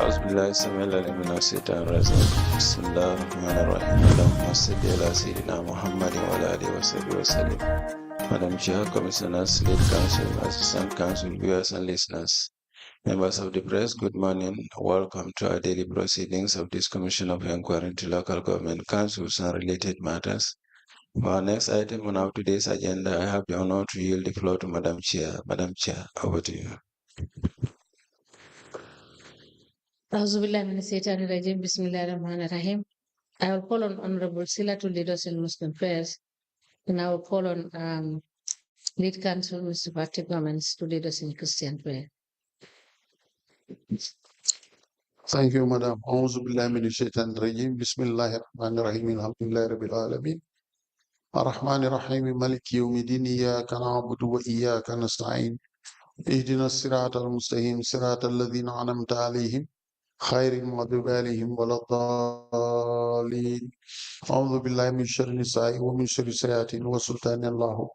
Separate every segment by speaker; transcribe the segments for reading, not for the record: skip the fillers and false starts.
Speaker 1: أعوذ بالله السميع العليم من الشيطان الرجيم بسم الله الرحمن الرحيم اللهم صل على سيدنا محمد وعلى آله وصحبه وسلم. Madam Chair, Commissioners, Lead Council, Assistant Council, viewers and listeners, members of the press, good morning. Welcome to our daily proceedings of this Commission of Inquiry into Local Government Councils and related matters. For our next item on our today's agenda, I have the honor to yield the floor to Madam Chair. Madam Chair, over to you.
Speaker 2: Bismillahirrahmanirrahim. I will call on Honorable Sila to lead us in Muslim prayers, and I will call on Lead Counsel, Mr. FATOUMATTA to lead us in Christian prayer.
Speaker 3: Thank you, Madam. أعوذ بالله من الشيطان الرجيم بسم الله الرحمن الرحيم الحمد لله رب العالمين الرحمن الرحيم مالك يوم الدين إياك نعبد وإياك نستعين اهدنا الصراط المستقيم صراط الذين أنعمت عليهم خير المغضوب عليهم ولا الضالين أعوذ بالله من شر النساء ومن شر الشياطين وسلطان الله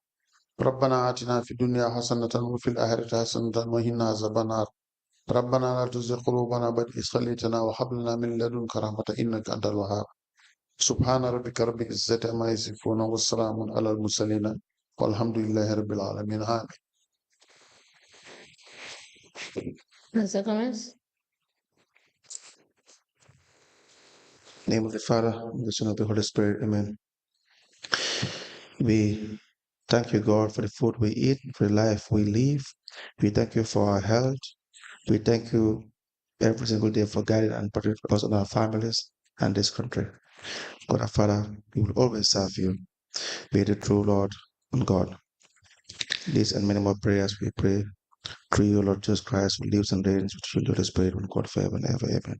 Speaker 3: ربنا آتنا في الدنيا حسنة وفي الآخرة حسنة وقنا عذاب النار ربنا لا تزغ قلوبنا بعد إذ هديتنا وهب لنا من لدنك رحمة إنك أنت الوهاب سبحان ربك رب العزة عما يصفون والسلام على المرسلين والحمد لله رب العالمين آمين.
Speaker 2: Answer comments?
Speaker 4: In the name of the Father, and the Son, and the Holy Spirit, amen. We thank you, God, for the food we eat, for the life we live. We thank you for our health. We thank you every single day for guiding and protecting us and our families and this country. God, our Father, we will always serve you. Be the true Lord and God. These and many more prayers we pray through you, Lord Jesus Christ, who lives and reigns with you, Holy Spirit, one God, forever and ever, amen.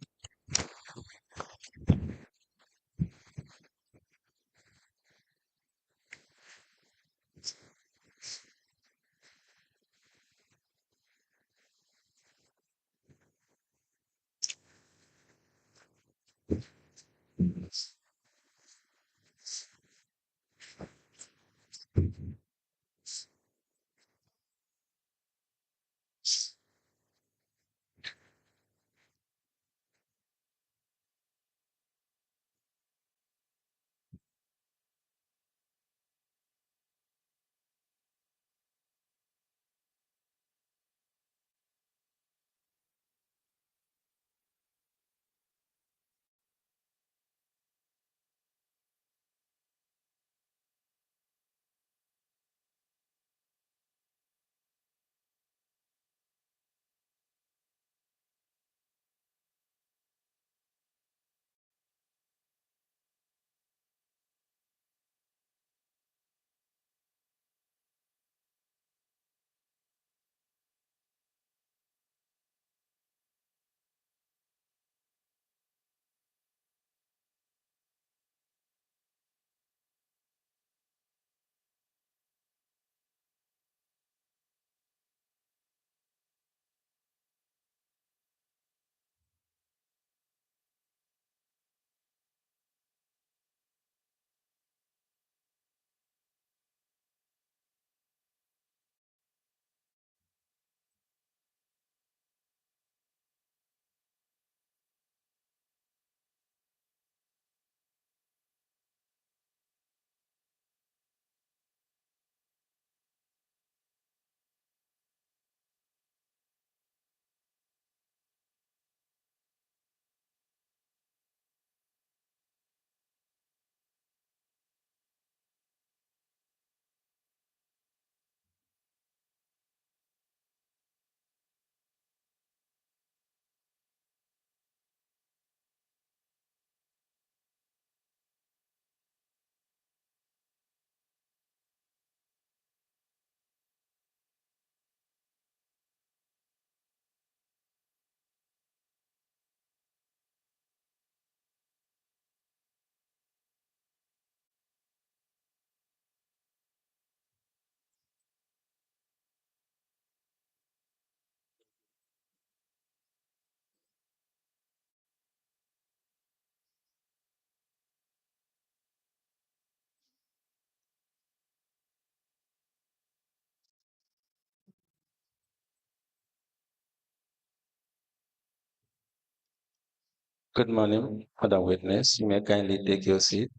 Speaker 1: Good morning, Madam Witness. You may kindly take your seat.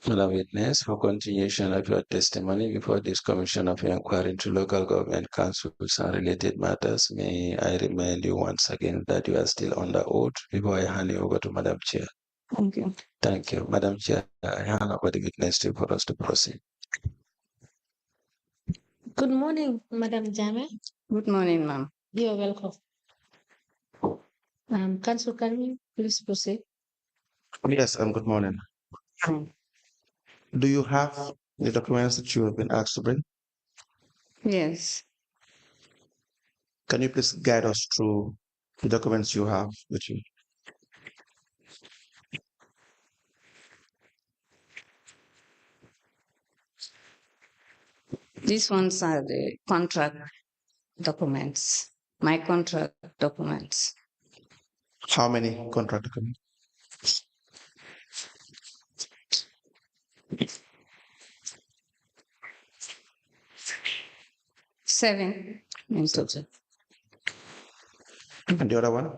Speaker 1: Madam Witness, for continuation of your testimony before this Commission of Inquiry into Local Government Councils and related matters, may I remind you once again that you are still under oath before I hand you over to Madam Chair.
Speaker 5: Thank you.
Speaker 1: Thank you. Madam Chair, I hand over the witness to you for us to proceed.
Speaker 2: Good morning, Madam Jame.
Speaker 5: Good morning, ma'am.
Speaker 2: You're welcome. Council, can you please proceed?
Speaker 4: Yes, good morning. Do you have the documents that you have been asked to bring?
Speaker 5: Yes.
Speaker 4: Can you please guide us through the documents you have with you?
Speaker 5: These ones are the contract documents, my contract documents.
Speaker 4: How many contract documents?
Speaker 5: Seven in total.
Speaker 4: And the other one?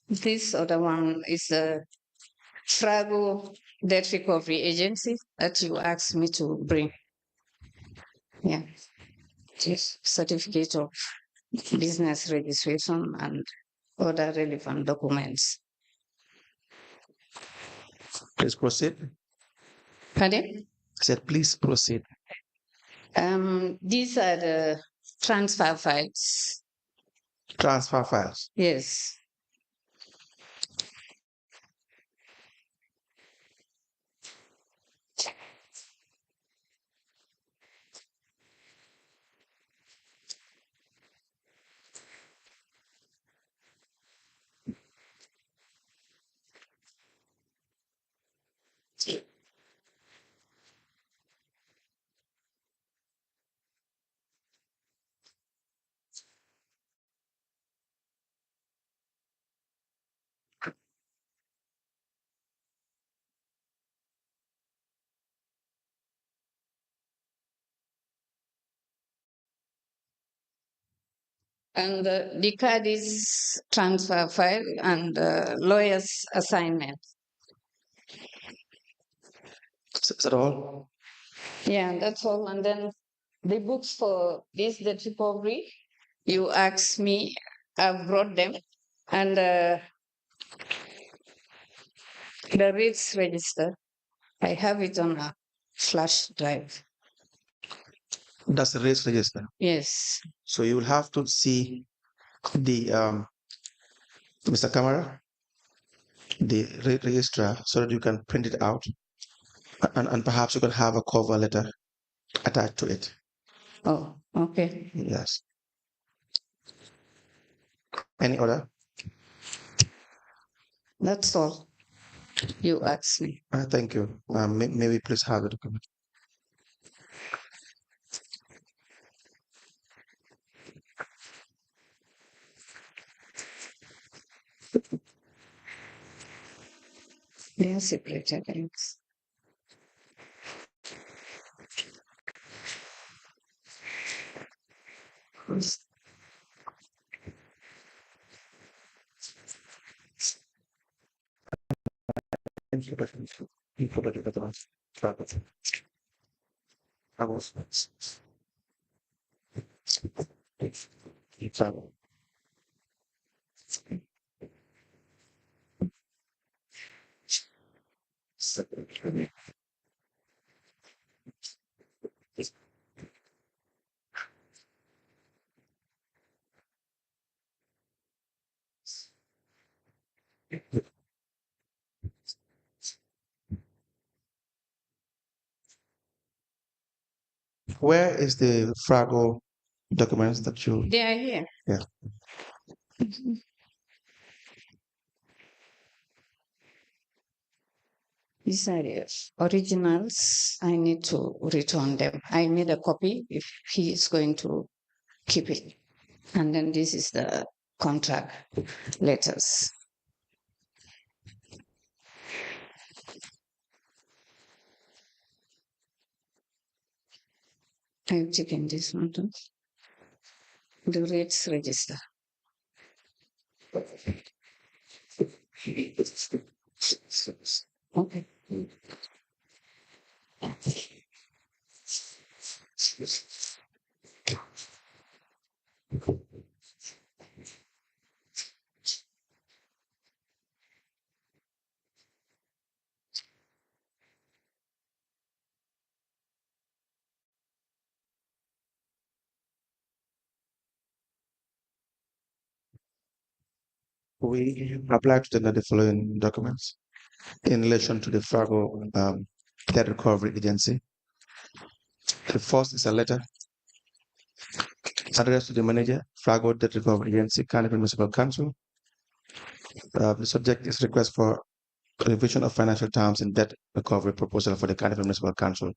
Speaker 5: This other one is the Frago Debt Recovery Agency that you asked me to bring. Yeah. This certificate of business registration and other relevant documents.
Speaker 4: Please proceed.
Speaker 5: Pardon?
Speaker 4: I said, please proceed.
Speaker 5: These are the transfer files.
Speaker 4: Transfer files.
Speaker 5: Yes. And the card is transfer file and lawyer's assignment.
Speaker 4: Is that all?
Speaker 5: Yeah, that's all. And then the books for this debt recovery, you asked me, I've brought them. And the rates register, I have it on a flash drive.
Speaker 4: That's the race register.
Speaker 5: Yes.
Speaker 4: So you will have to see the Mr. Camera, the registrar, so that you can print it out, and perhaps you can have a cover letter attached to it.
Speaker 5: Oh, okay.
Speaker 4: Yes. Any other?
Speaker 5: That's all you asked me.
Speaker 4: Thank you. Maybe please have the document.
Speaker 5: They are separated. Thanks.
Speaker 4: Where is the Frago documents that you?
Speaker 5: They are here.
Speaker 4: Yeah.
Speaker 5: These are the originals. I need to return them. I made a copy if he is going to keep it. And then this is the contract letters. I'm checking this one too. The rates register. Okay.
Speaker 4: We apply to the following documents in relation to the FAGO Debt Recovery Agency. The first is a letter addressed to the manager, FAGO Debt Recovery Agency, Carnival Municipal Council. The subject is request for revision of financial terms in debt recovery proposal for the Carnival Municipal Council,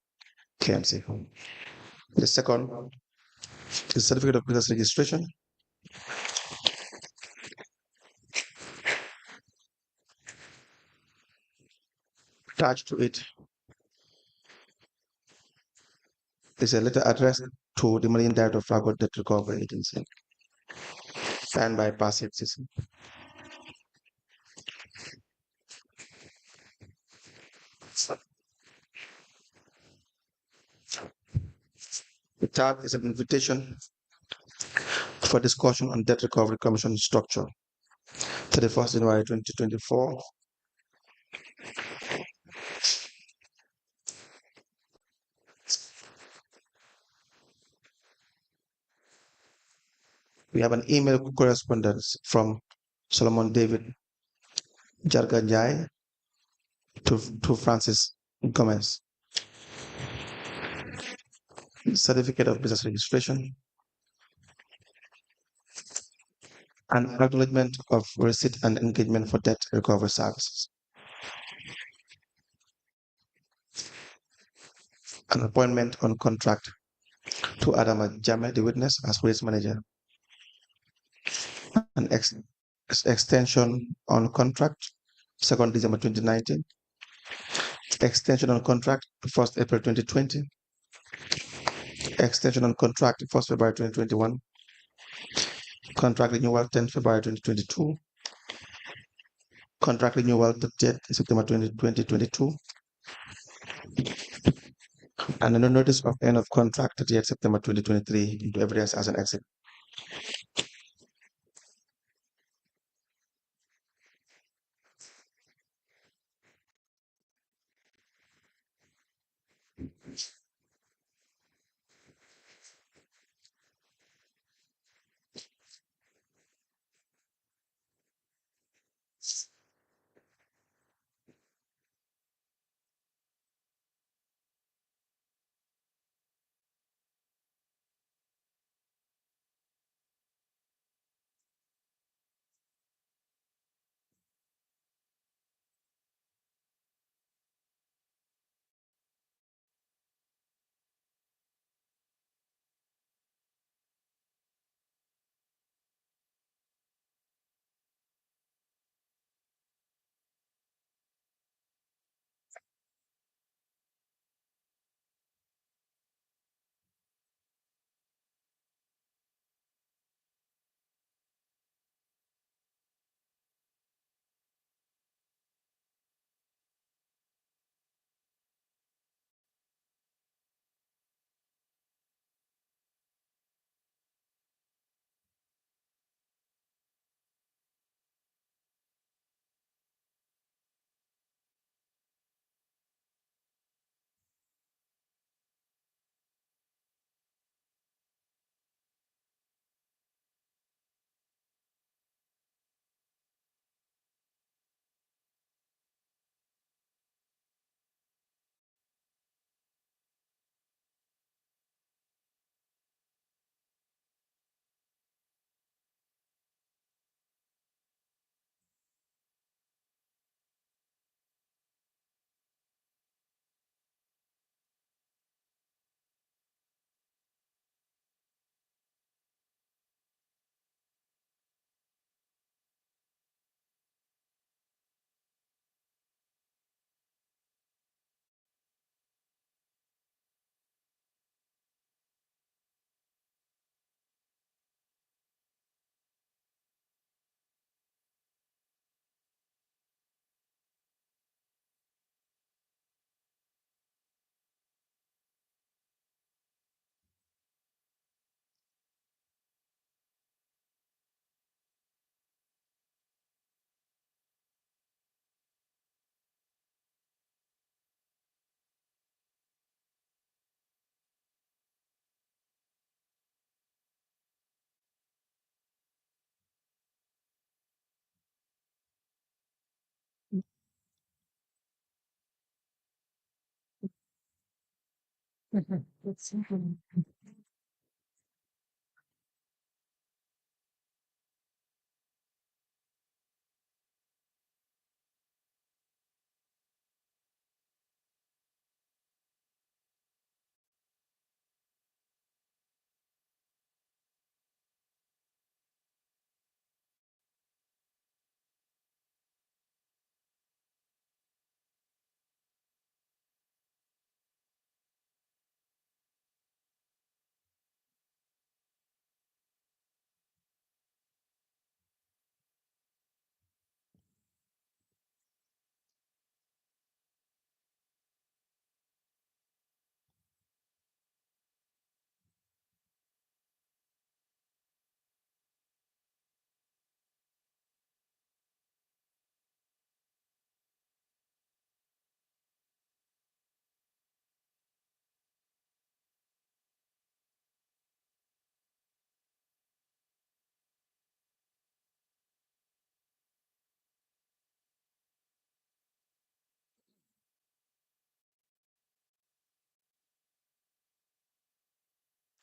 Speaker 4: KMC. The second is certificate of business registration. Attached to it is a letter addressed to the Managing Director of FAGO Debt Recovery Agency, signed by passive citizen. The third is an invitation for discussion on debt recovery commission structure. 31st January 2024. We have an email correspondence from Solomon David Jarganjai to Francis Gomez. Certificate of business registration and acknowledgement of receipt and engagement for debt recovery services. An appointment on contract to Adama Jame, the witness, as police manager. An extension on contract, 2nd December 2019. Extension on contract, 1st April 2020. Extension on contract, 1st February 2021. Contract renewal, 10th February 2022. Contract renewal, 30th September 2022. And a notice of end of contract, 30th September 2023, into evidence as an exit.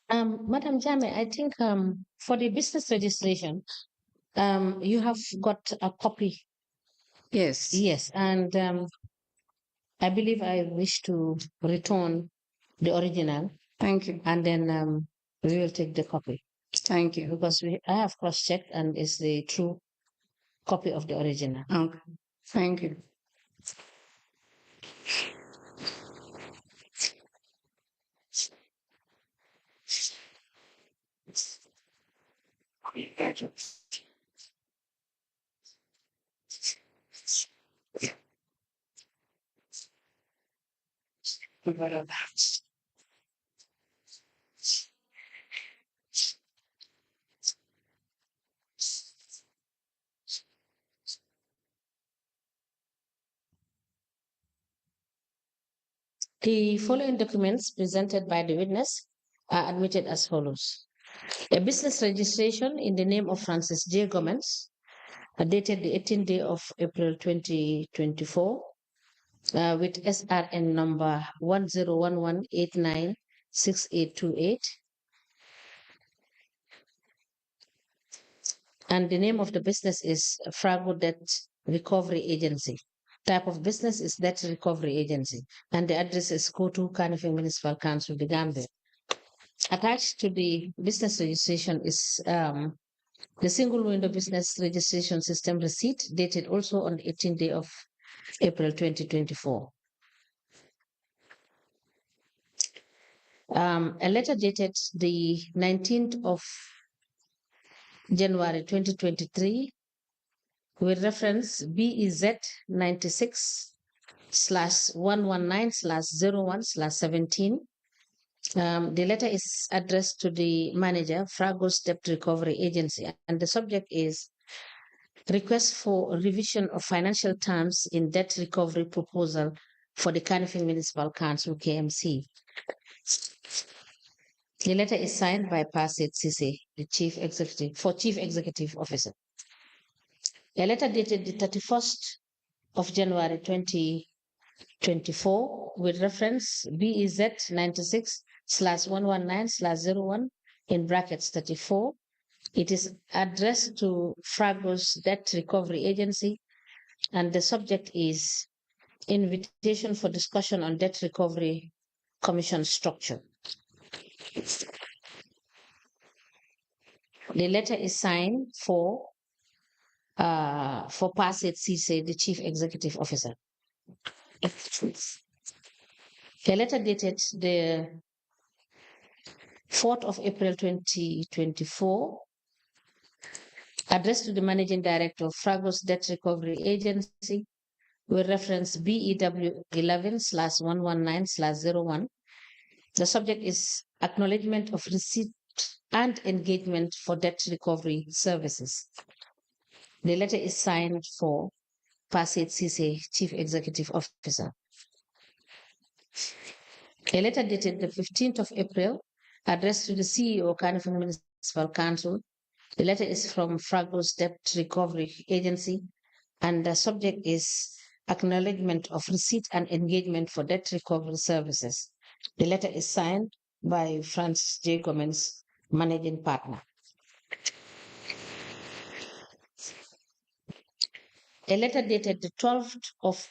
Speaker 2: Madam Jame, I think for the business registration, you have got a copy.
Speaker 5: Yes.
Speaker 2: Yes, and I believe I wish to return the original,
Speaker 5: Thank you.
Speaker 2: and then we will take the copy
Speaker 5: Thank you.
Speaker 2: because I have cross-checked and it's the true copy of the original.
Speaker 5: Okay. Thank you.
Speaker 2: The following documents presented by the witness are admitted as follows. A business registration in the name of Francis J. Gomez, dated the 18th day of April 2024, with SRN number 1011896828. And the name of the business is Frago Debt Recovery Agency. Type of business is Debt Recovery Agency. And the address is Kotu, Kanifing Municipal Council, the Gambia. Attached to the business registration is the single window business registration system receipt dated also on the 18th day of April 2024. A letter dated the 19th of January 2023 with reference BEZ 96/119/01/17. The letter is addressed to the manager, Frago's Debt Recovery Agency, and the subject is request for revision of financial terms in debt recovery proposal for the Kanifing Municipal Council, KMC. The letter is signed by Pasit Sise, the Chief Executive Officer. A letter dated the 31st of January 2024 with reference BEZ 96/119/01 in brackets 34. It is addressed to Frago's Debt Recovery Agency, and the subject is invitation for discussion on debt recovery commission structure. The letter is signed for Pasit Sise, the Chief Executive Officer. A letter dated the 4th of April 2024 addressed to the Managing Director of Frago's Debt Recovery Agency with reference BEW 11/119/01. The subject is acknowledgement of receipt and engagement for debt recovery services. The letter is signed for Pasit Sise, Chief Executive Officer. A letter dated the 15th of April addressed to the CEO, Kanifing Municipal Council. The letter is from Frago's Debt Recovery Agency, and the subject is acknowledgement of receipt and engagement for debt recovery services. The letter is signed by Francis J. Gomez, managing partner. A letter dated the 12th of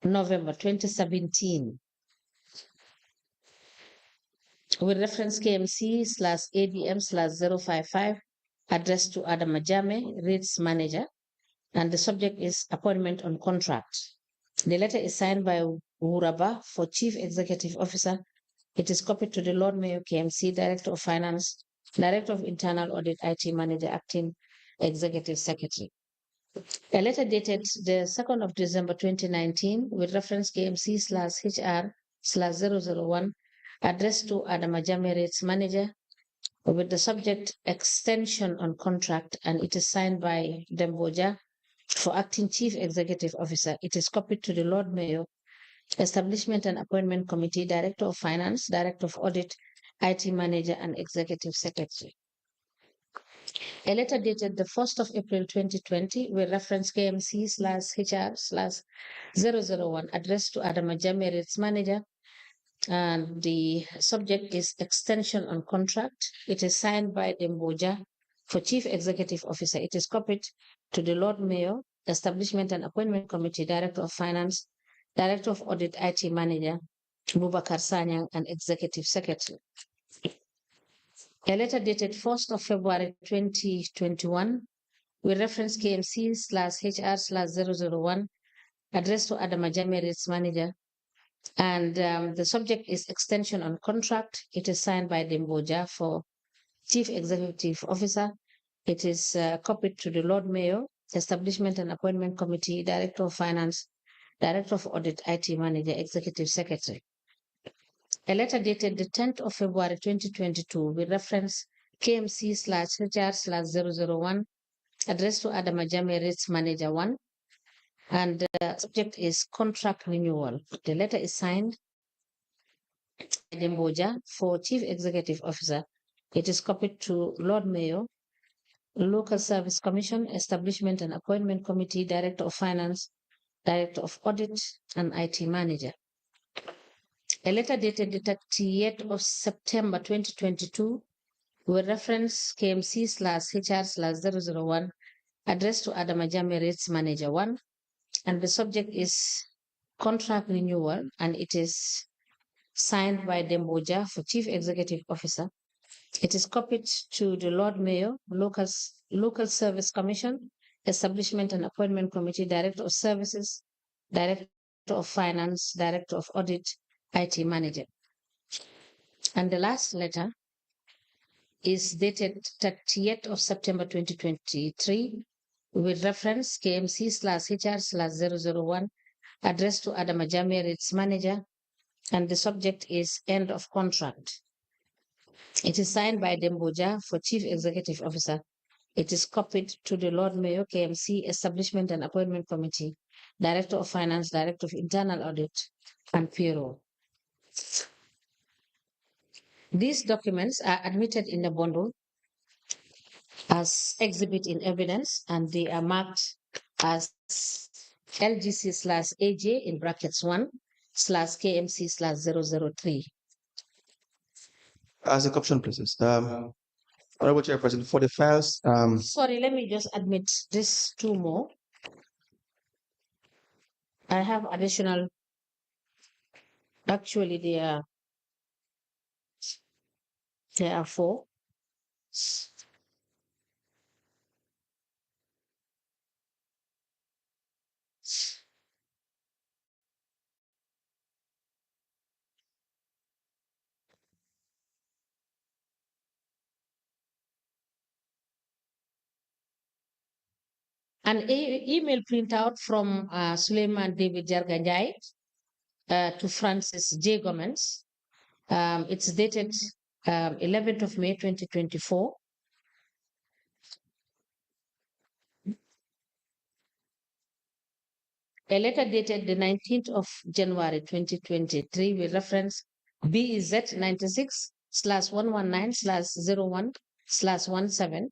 Speaker 2: November 2017 with reference KMC/ADM/055 addressed to Adam Majame, Rates Manager, and the subject is appointment on contract. The letter is signed by Wuraba for Chief Executive Officer. It is copied to the Lord Mayor KMC, Director of Finance, Director of Internal Audit, IT Manager, Acting Executive Secretary. A letter dated the 2nd of December 2019 with reference KMC/HR/001 addressed to Adam Majame, Rates Manager, with the subject extension on contract, and it is signed by Demboja for Acting Chief Executive Officer. It is copied to the Lord Mayor, Establishment and Appointment Committee, Director of Finance, Director of Audit, IT Manager, and Executive Secretary. A letter dated the 1st of April 2020 with reference KMC/HR/001 addressed to Adam Majame, Rates Manager, and the subject is extension on contract. It is signed by Demboja for Chief Executive Officer. It is copied to the Lord Mayor, Establishment and Appointment Committee, Director of Finance, Director of Audit, IT Manager, Bubakar Sanyang, and Executive Secretary. A letter dated 1st of February 2021 with reference KMC/HR/001 addressed to Adam Majame, Rates Manager, and the subject is extension on contract. It is signed by Demboja for Chief Executive Officer. It is copied to the Lord Mayor, Establishment and Appointment Committee, Director of Finance, Director of Audit, IT Manager, Executive Secretary. A letter dated the 10th of February 2022 with reference KMC/HR/001 addressed to Adam Majame, Rates Manager 1, and the subject is contract renewal. The letter is signed by Demboja for Chief Executive Officer. It is copied to Lord Mayor, Local Service Commission, Establishment and Appointment Committee, Director of Finance, Director of Audit, and IT Manager. A letter dated the 30th of September 2022 with reference KMC/HR/001 addressed to Adam Majame, Rates Manager 1, and the subject is contract renewal, and it is signed by Demboja for Chief Executive Officer. It is copied to the Lord Mayor, Local Service Commission, Establishment and Appointment Committee, Director of Services, Director of Finance, Director of Audit, IT Manager. And the last letter is dated 30th of September 2023 with reference KMC/HR/001 addressed to Adam Majame, Rates Manager, and the subject is end of contract. It is signed by Demboja for Chief Executive Officer. It is copied to the Lord Mayor, KMC, Establishment and Appointment Committee, Director of Finance, Director of Internal Audit, and Payroll. These documents are admitted in the bundle as exhibit in evidence, and they are marked as LGC/AJ in brackets 1/KMC/003.
Speaker 4: As a corruption places. Honorable Chairperson, for the files,
Speaker 2: Sorry, let me just admit this two more. I have additional, actually there are 4. An email printout from Suleiman David Jarganjai to Francis J. Gomez. It's dated 11th of May 2024. A letter dated the 19th of January 2023 with reference BEZ 96/119/01/17.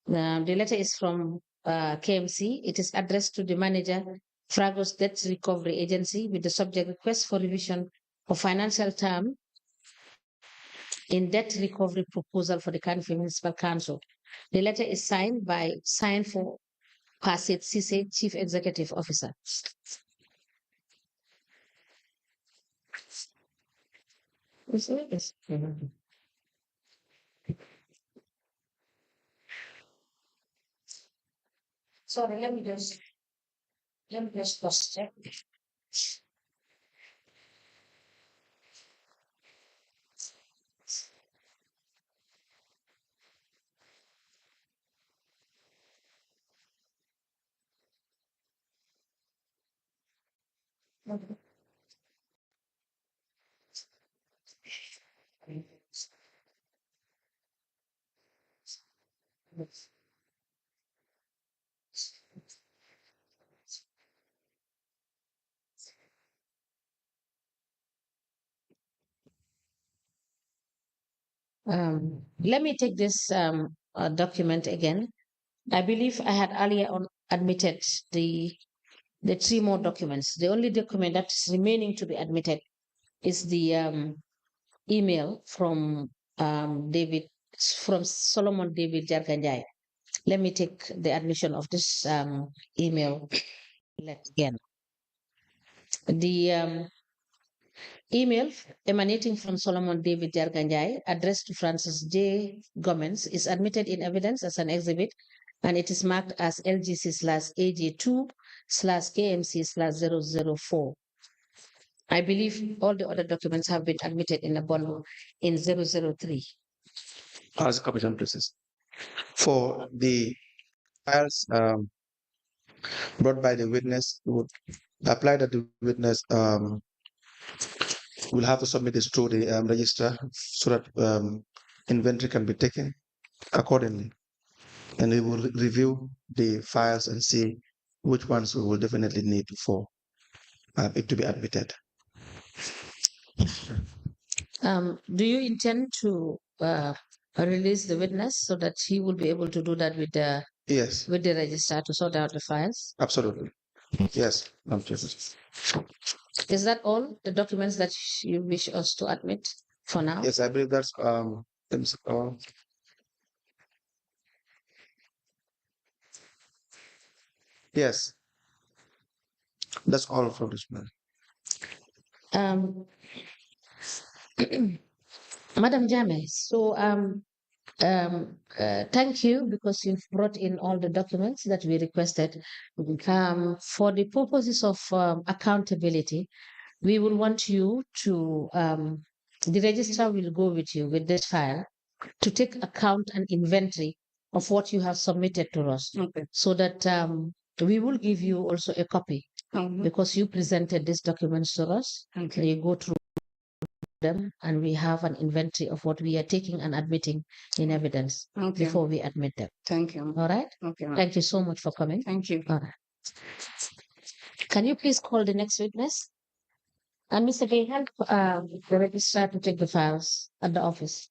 Speaker 2: The letter is from KMC. It is addressed to the manager, Fragos Debt Recovery Agency, with the subject request for revision of financial term in debt recovery proposal for the Cardiff Municipal Council. The letter is signed for Pasit Sise, Chief Executive Officer. Sorry, let me just cross check. Let me take this document again. I believe I had earlier on admitted the three more documents. The only document that's remaining to be admitted is the email from Solomon David Jarganjai. Let me take the admission of this email again. The email emanating from Solomon David Jarganjai, addressed to Francis J. Gomez, is admitted in evidence as an exhibit, and it is marked as LGC/AJ2/KMC/004. I believe all the other documents have been admitted in a bundle in 003.
Speaker 4: As a commission process. For the files brought by the witness, we would apply that the witness will have to submit this through the register so that inventory can be taken accordingly. And we will review the files and see which ones we will definitely need for it to be admitted.
Speaker 2: Do you intend to release the witness so that he will be able to do that with the
Speaker 4: Yes,
Speaker 2: with the registrar to sort out the files?
Speaker 4: absolutely. Yes, Madam Chairman.
Speaker 2: Is that all the documents that you wish us to admit for now?
Speaker 4: Yes, I believe that's yes, that's all from this man.
Speaker 2: Um, Madam Jame, so thank you because you've brought in all the documents that we requested. For the purposes of accountability, we will want you to, the registrar will go with you with this file to take account and inventory of what you have submitted to us,
Speaker 5: Okay.
Speaker 2: so that we will give you also a copy because you presented these documents to us.
Speaker 5: Okay.
Speaker 2: And you go through them and we have an inventory of what we are taking and admitting in evidence
Speaker 5: Okay.
Speaker 2: before we admit them.
Speaker 5: Thank you.
Speaker 2: All right?
Speaker 5: Okay.
Speaker 2: Thank you so much for coming.
Speaker 5: Thank you.
Speaker 2: All right. Can you please call the next witness? And Mr. Gay, help the registrar to take the files at the office.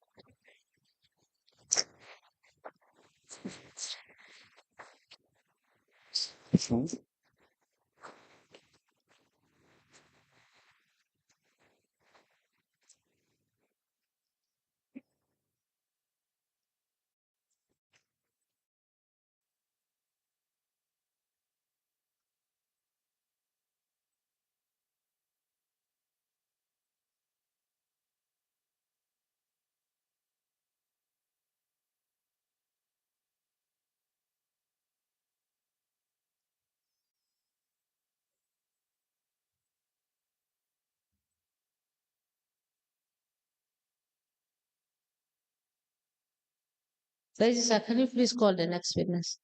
Speaker 2: Registrar, can you please call the next witness?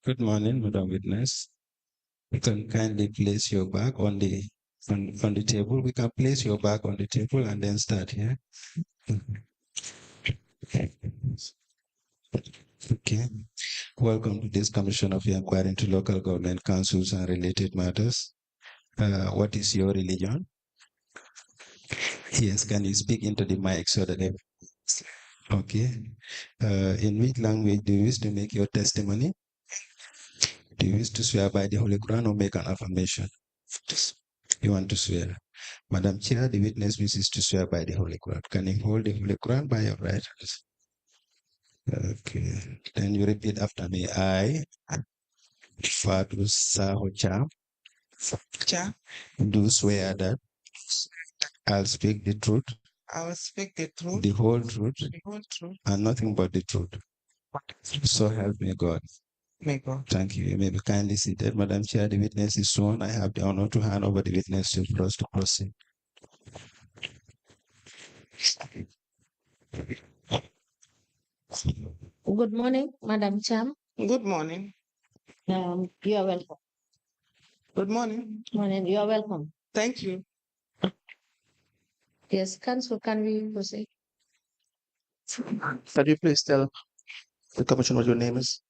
Speaker 1: Good morning, Madam Witness. You can kindly place your bag on the table. We can place your bag on the table and then start here. Okay. Welcome to this Commission of Inquiry into Local Government Councils and Related Matters. What is your religion? Yes, can you speak into the mic so that okay. In which language do you wish to make your testimony? Do you wish to swear by the Holy Quran or make an affirmation? You want to swear. Madam Chair, the witness wishes to swear by the Holy Quran. Can you hold the Holy Quran by your right hand? Okay. Then you repeat after me. I, Fatou Saho Cham, do swear that I'll speak the truth,
Speaker 6: I will speak the truth,
Speaker 1: the whole truth, and nothing but the truth. So help me God.
Speaker 6: May God.
Speaker 1: Thank you. You may be kindly seated. Madam Chair, the witness is sworn. I have the honor to hand over the witness to us to proceed.
Speaker 2: Good morning, Madam Cham.
Speaker 6: Good morning.
Speaker 2: You are welcome.
Speaker 6: Good morning.
Speaker 2: Morning, you are welcome.
Speaker 6: Thank you.
Speaker 2: Yes, Council, can we proceed?
Speaker 4: Can you please tell the commission what your name is?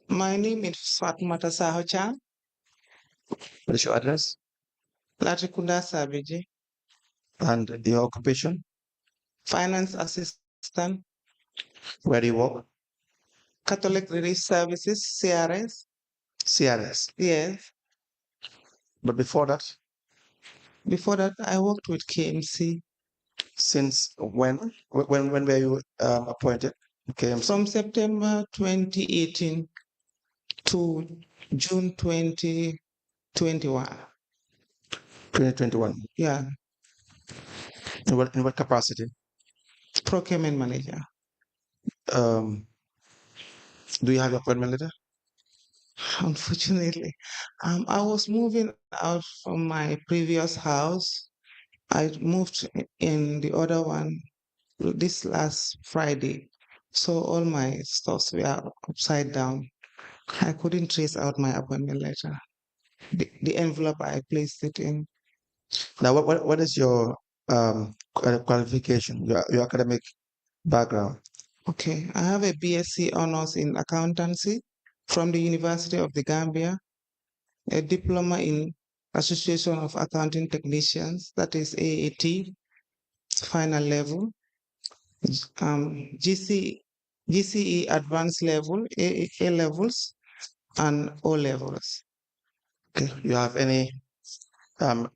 Speaker 6: My name is FATOUMATTA SAHO CHAM,
Speaker 4: What is your address?
Speaker 6: Latrikunda Sabiji,
Speaker 4: And your occupation?
Speaker 6: Finance Assistant,
Speaker 4: Where do you work?
Speaker 6: Catholic Relief Services, CRS.
Speaker 4: CRS.
Speaker 6: Yes.
Speaker 4: But before that,
Speaker 6: Before that, I worked with KMC
Speaker 4: since when? When were you appointed? KMC?
Speaker 6: from September 2018 to June 2021.
Speaker 4: 2021.
Speaker 6: Yeah.
Speaker 4: In what capacity?
Speaker 6: Procurement manager.
Speaker 4: Do you have your appointment letter?
Speaker 6: Unfortunately, I was moving out from my previous house. I moved in the other one this last Friday. So all my stuffs were upside down. I couldn't trace out my appointment letter. The envelope I placed it in.
Speaker 4: Now, what is your qualification, your academic background?
Speaker 6: Okay, I have a BSc honors in accountancy from the University of the Gambia, a diploma in Association of Accounting Technicians, that is AAT, final level, GCE advanced level, A levels, and O levels.
Speaker 4: Okay. You have any form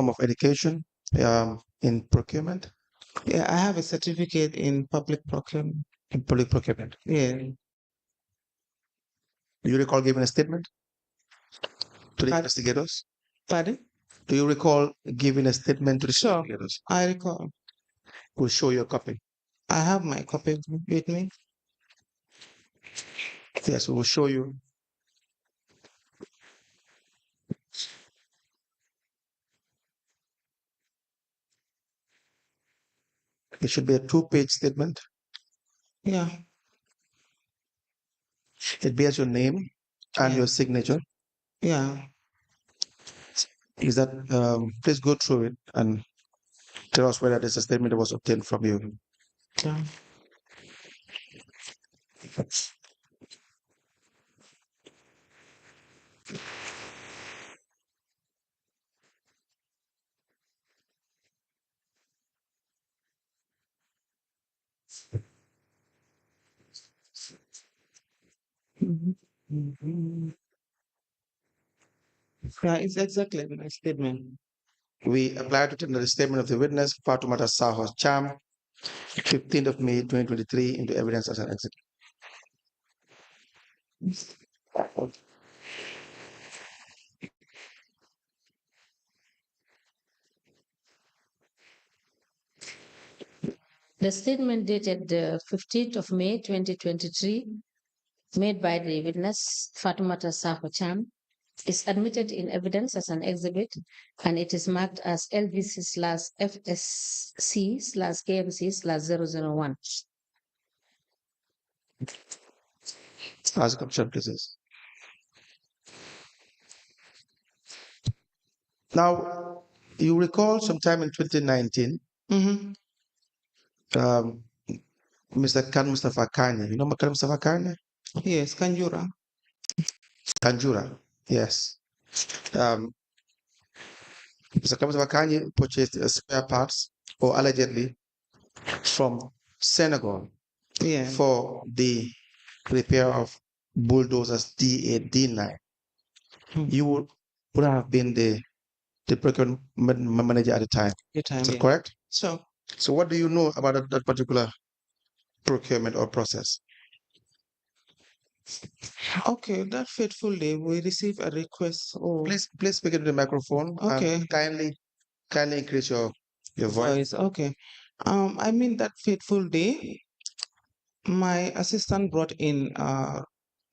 Speaker 4: of education in procurement?
Speaker 6: Yeah, I have a certificate in public procurement.
Speaker 4: In public procurement.
Speaker 6: Yeah.
Speaker 4: Do you recall giving a statement to the
Speaker 6: Pardon?
Speaker 4: investigators?
Speaker 6: Pardon?
Speaker 4: Do you recall giving a statement to the
Speaker 6: Sure.
Speaker 4: investigators?
Speaker 6: I recall.
Speaker 4: We'll show you a copy.
Speaker 6: I have my copy with me.
Speaker 4: Yes, we will show you. It should be a 2-page statement.
Speaker 6: Yeah.
Speaker 4: It bears your name and
Speaker 6: Yeah.
Speaker 4: your signature.
Speaker 6: Yeah.
Speaker 4: Is that please go through it and tell us whether this statement that was obtained from you.
Speaker 6: Yeah. Yeah, it's exactly my statement.
Speaker 4: We apply to tender the statement of the witness, Fatoumata Saho Cham, 15th of May 2023, into evidence as an exhibit.
Speaker 2: The statement dated the 15th of May 2023, made by the witness Fatoumata Saho Cham, is admitted in evidence as an exhibit, and it is marked as LVC/FSC/KMC/001.
Speaker 4: as a capture cases. Now, you recall sometime in 2019, Mr. Khan Mustafa Kanye. You know Khan Mustafa Kanye?
Speaker 6: Yes, Kanjura.
Speaker 4: Kanjura, yes. Mr. Khan Mustafa Kanye purchased spare parts, or allegedly, from Senegal for the repair of bulldozers D8, D9. You would have been the procurement manager at the time. Is that correct?
Speaker 6: So
Speaker 4: what do you know about that particular procurement or process?
Speaker 6: Okay, that fateful day, we received a request. Oh,
Speaker 4: please speak into the microphone.
Speaker 6: Okay.
Speaker 4: And kindly increase your voice.
Speaker 6: Okay. I mean that fateful day, my assistant brought in a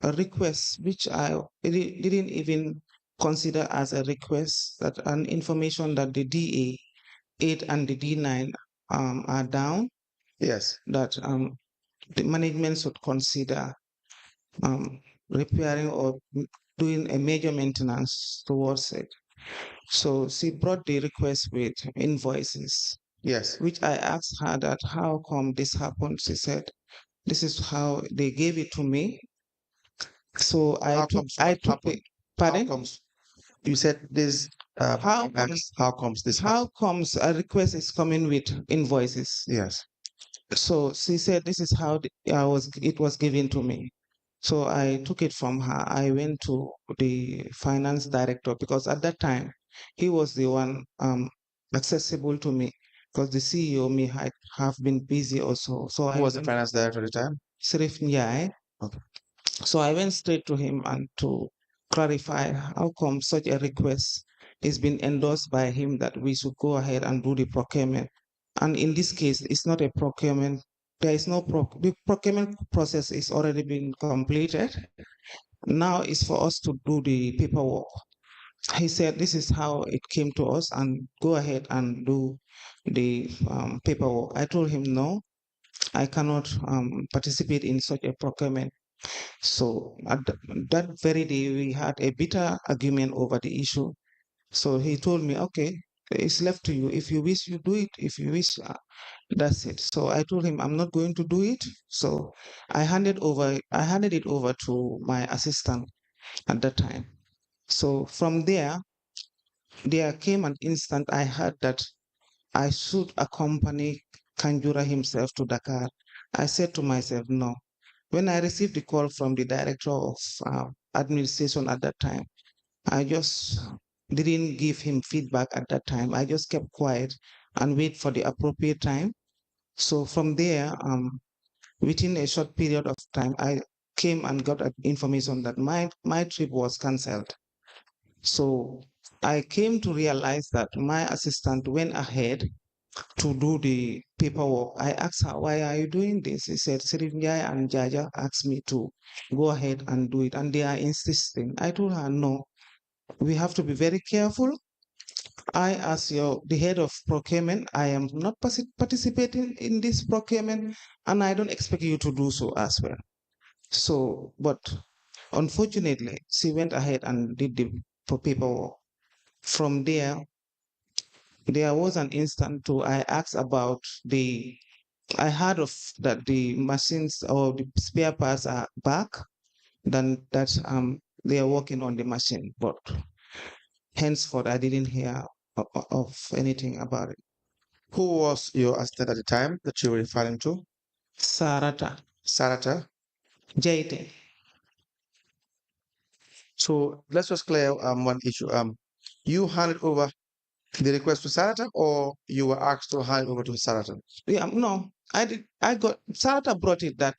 Speaker 6: request which I didn't even consider as a request, that an information that the DA8 and the D9 are down.
Speaker 4: Yes.
Speaker 6: That the management should consider repairing or doing a major maintenance towards it. So she brought the request with invoices.
Speaker 4: Yes.
Speaker 6: Which I asked her that how come this happened. She said, this is how they gave it to me. So I took it. Pardon?
Speaker 4: How comes? You said this.
Speaker 6: How comes
Speaker 4: this?
Speaker 6: How comes a request is coming with invoices?
Speaker 4: Yes.
Speaker 6: So she said, this is how it was given to me. So I took it from her. I went to the finance director, because at that time he was the one accessible to me, because the CEO me have been busy also. So
Speaker 4: who was the finance director at the time?
Speaker 6: Sirif Njai.
Speaker 4: Okay.
Speaker 6: So I went straight to him and to clarify how come such a request is being endorsed by him that we should go ahead and do the procurement. And in this case, it's not a procurement. There is no the procurement process is already been completed. Now it's for us to do the paperwork. He said, this is how it came to us, and go ahead and do the paperwork. I told him, no, I cannot participate in such a procurement. So at that very day, we had a bitter argument over the issue. So he told me, okay, it's left to you. If you wish, you do it. If you wish, that's it. So I told him I'm not going to do it. So I handed it over to my assistant at that time. So from there came an instant I heard that I should accompany Kanjura himself to Dakar. I said to myself, no. When I received the call from the director of administration at that time, I just didn't give him feedback at that time. I just kept quiet and wait for the appropriate time. So from there, within a short period of time, I came and got information that my trip was cancelled. So I came to realize that my assistant went ahead to do the paperwork. I asked her, why are you doing this? He said, Sirif Njai and Jaja asked me to go ahead and do it, and they are insisting. I told her, no, we have to be very careful. I, as the head of procurement, I am not participating in this procurement, and I don't expect you to do so as well. So, but unfortunately, she went ahead and did the paperwork. From there was an instant too. I asked about I heard of that the machines or the spare parts are back, then that they are working on the machine, but henceforth I didn't hear of anything about it.
Speaker 4: Who was your assistant at the time that you were referring to?
Speaker 6: Sarata
Speaker 4: Sarata
Speaker 6: Jaiteh.
Speaker 4: So let's just clear one issue. You handed over the request to Sarata, or you were asked to hand over to Sarata?
Speaker 6: Yeah, no, I did. I got Sarata brought it that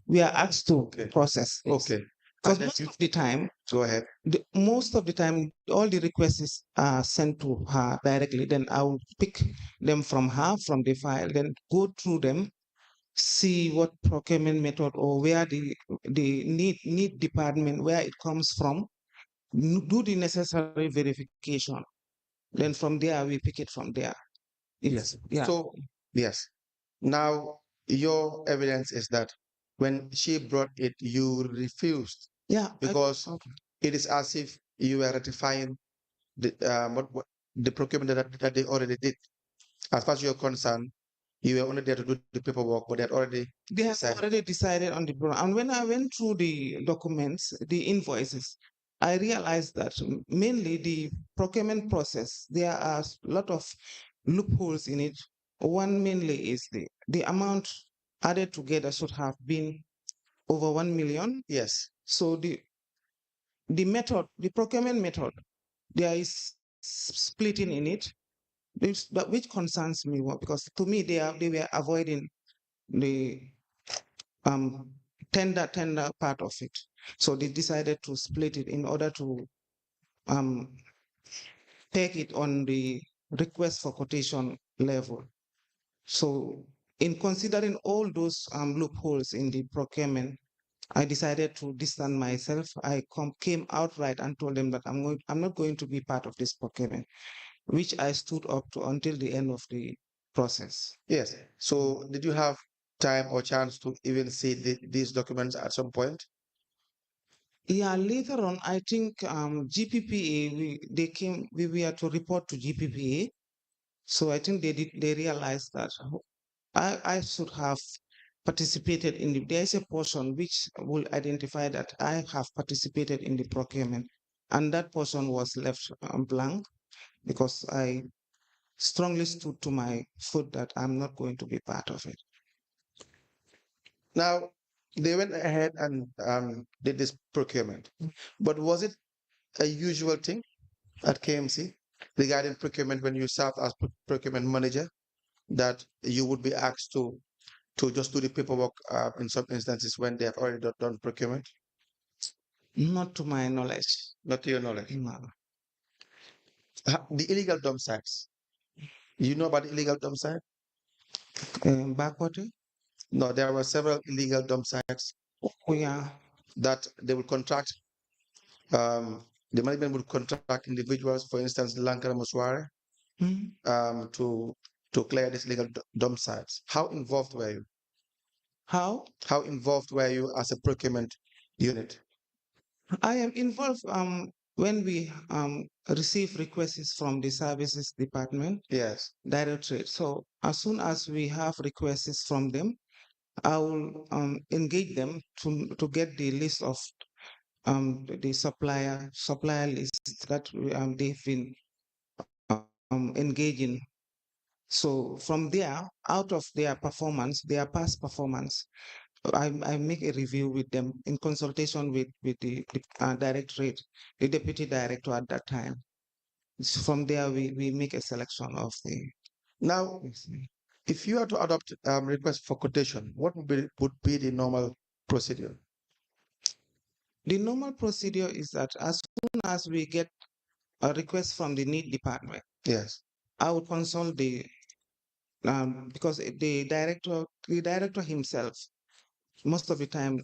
Speaker 6: we are asked to process this.
Speaker 4: Okay.
Speaker 6: Because most of the time,
Speaker 4: go ahead.
Speaker 6: Most of the time, all the requests are sent to her directly. Then I will pick them from her, from the file, then go through them, see what procurement method or where the need department, where it comes from, do the necessary verification. Then from there, we pick it from there.
Speaker 4: Yes.
Speaker 6: Yeah.
Speaker 4: So, yes. Now, your evidence is that when she brought it, you refused
Speaker 6: Yeah,
Speaker 4: because
Speaker 6: okay.
Speaker 4: it is as if you were ratifying what the procurement that they already did. As far as you're concerned, you were only there to do the paperwork, but they had already
Speaker 6: They have
Speaker 4: decided.
Speaker 6: already decided on the program. And when I went through the documents, the invoices, I realized that mainly the procurement process, there are a lot of loopholes in it. One mainly is the amount added together should have been over 1 million.
Speaker 4: Yes.
Speaker 6: So the method, the procurement method, there is splitting in it, which concerns me because to me they were avoiding the um, tender part of it. So they decided to split it in order to um, take it on the request for quotation level. So in considering all those loopholes in the procurement, I decided to distance myself. I came outright and told them that I'm not going to be part of this procurement, which I stood up to until the end of the process.
Speaker 4: Yes. So did you have time or chance to even see these documents at some point?
Speaker 6: Yeah, later on, I think GPPA, we were to report to GPPA. So I think they realized that I should have participated in there is a portion which will identify that I have participated in the procurement. And that portion was left blank because I strongly stood to my foot that I'm not going to be part of it.
Speaker 4: Now, they went ahead and did this procurement, but was it a usual thing at KMC regarding procurement when you served as procurement manager that you would be asked to just do the paperwork in some instances when they have already done procurement?
Speaker 6: Not to my knowledge.
Speaker 4: Not to your knowledge.
Speaker 6: No.
Speaker 4: The illegal dump sites. You know about the illegal dump site?
Speaker 6: Backwater?
Speaker 4: No, there were several illegal dump sites
Speaker 6: Oh, yeah.
Speaker 4: that they would contract. The management would contract individuals, for instance, Lankara Musware,
Speaker 6: Mhm.
Speaker 4: to clear these illegal dump sites. How involved were you?
Speaker 6: How?
Speaker 4: How involved were you as a procurement unit?
Speaker 6: I am involved when we receive requests from the services department,
Speaker 4: Yes.
Speaker 6: directorate. So as soon as we have requests from them, I will engage them to get the list of the supplier list that they've been engaging. So from there, out of their performance, their past performance, I make a review with them in consultation with the directorate, the deputy director at that time. So from there, we make a selection of the.
Speaker 4: Now, if you are to adopt request for quotation, what would be the normal procedure?
Speaker 6: The normal procedure is that as soon as we get a request from the need department,
Speaker 4: Yes.
Speaker 6: I would consult because the director himself, most of the time,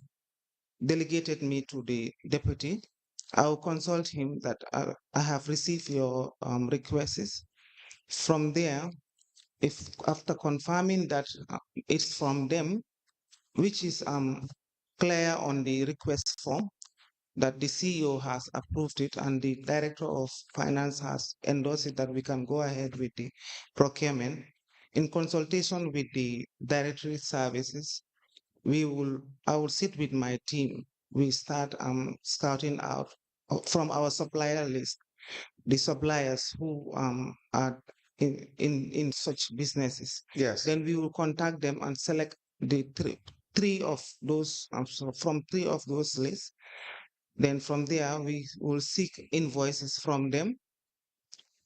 Speaker 6: delegated me to the deputy. I will consult him that I have received your requests. From there, if after confirming that it's from them, which is clear on the request form that the CEO has approved it and the director of finance has endorsed it, that we can go ahead with the procurement in consultation with the directory services. I will sit with my team. We start scouting out from our supplier list the suppliers who are in such businesses.
Speaker 4: Yes.
Speaker 6: Then we will contact them and select the three of those so from three of those lists. Then from there we will seek invoices from them,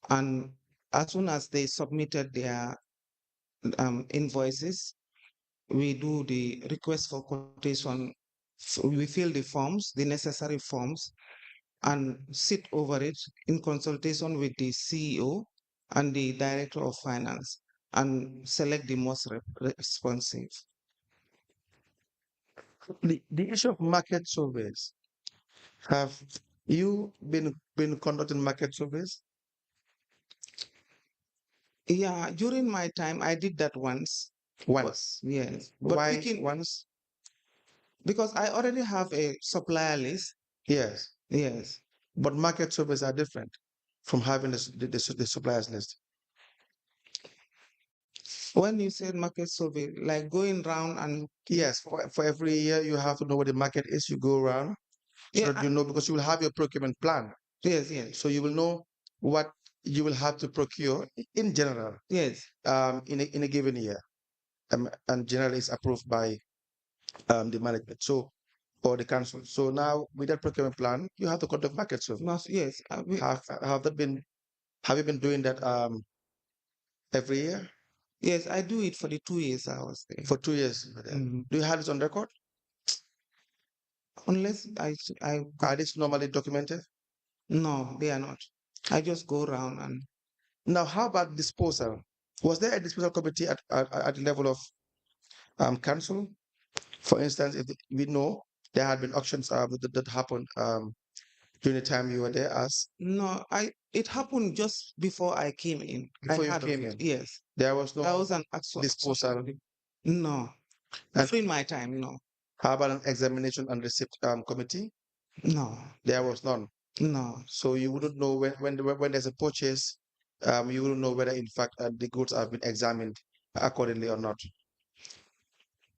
Speaker 6: and as soon as they submitted their invoices, we do the request for quotation. We fill the forms, the necessary forms, and sit over it in consultation with the CEO and the director of finance and select the most responsive.
Speaker 4: The issue of market surveys. Have you been conducting market surveys?
Speaker 6: Yeah, during my time, I did that once.
Speaker 4: Once.
Speaker 6: Yes, but
Speaker 4: Why
Speaker 6: picking
Speaker 4: once?
Speaker 6: Because I already have a supplier list.
Speaker 4: Yes.
Speaker 6: Yes.
Speaker 4: But market surveys are different from having the suppliers list.
Speaker 6: When you said market survey, like going round and
Speaker 4: Yes, for every year you have to know what the market is. You go around so
Speaker 6: yeah,
Speaker 4: that you know, because you will have your procurement plan.
Speaker 6: yes, yes,
Speaker 4: So you will know what you will have to procure in general
Speaker 6: yes.
Speaker 4: in a given year. And generally it's approved by the management. So or the council. So now with that procurement plan, you have to conduct market survey.
Speaker 6: Yes.
Speaker 4: Have you been doing that every year?
Speaker 6: Yes, I do it for the 2 years I was there.
Speaker 4: For 2 years.
Speaker 6: Mhm.
Speaker 4: Do you have it on record?
Speaker 6: Unless I
Speaker 4: Are these normally documented?
Speaker 6: no, they are not. I just go around and
Speaker 4: Now, how about disposal? Was there a disposal committee at the level of council? For instance, if we know there had been auctions that happened during the time you were there as
Speaker 6: no, it happened just before I came in.
Speaker 4: before
Speaker 6: I
Speaker 4: you
Speaker 6: heard of
Speaker 4: came
Speaker 6: it.
Speaker 4: in.
Speaker 6: Yes.
Speaker 4: There was
Speaker 6: That
Speaker 4: no
Speaker 6: was an actual
Speaker 4: disposal.
Speaker 6: No.
Speaker 4: And
Speaker 6: During my time, no.
Speaker 4: how about an examination and receipt committee?
Speaker 6: No.
Speaker 4: There was none.
Speaker 6: No.
Speaker 4: So you wouldn't know when there's a purchase, you wouldn't know whether in fact the goods have been examined accordingly or not.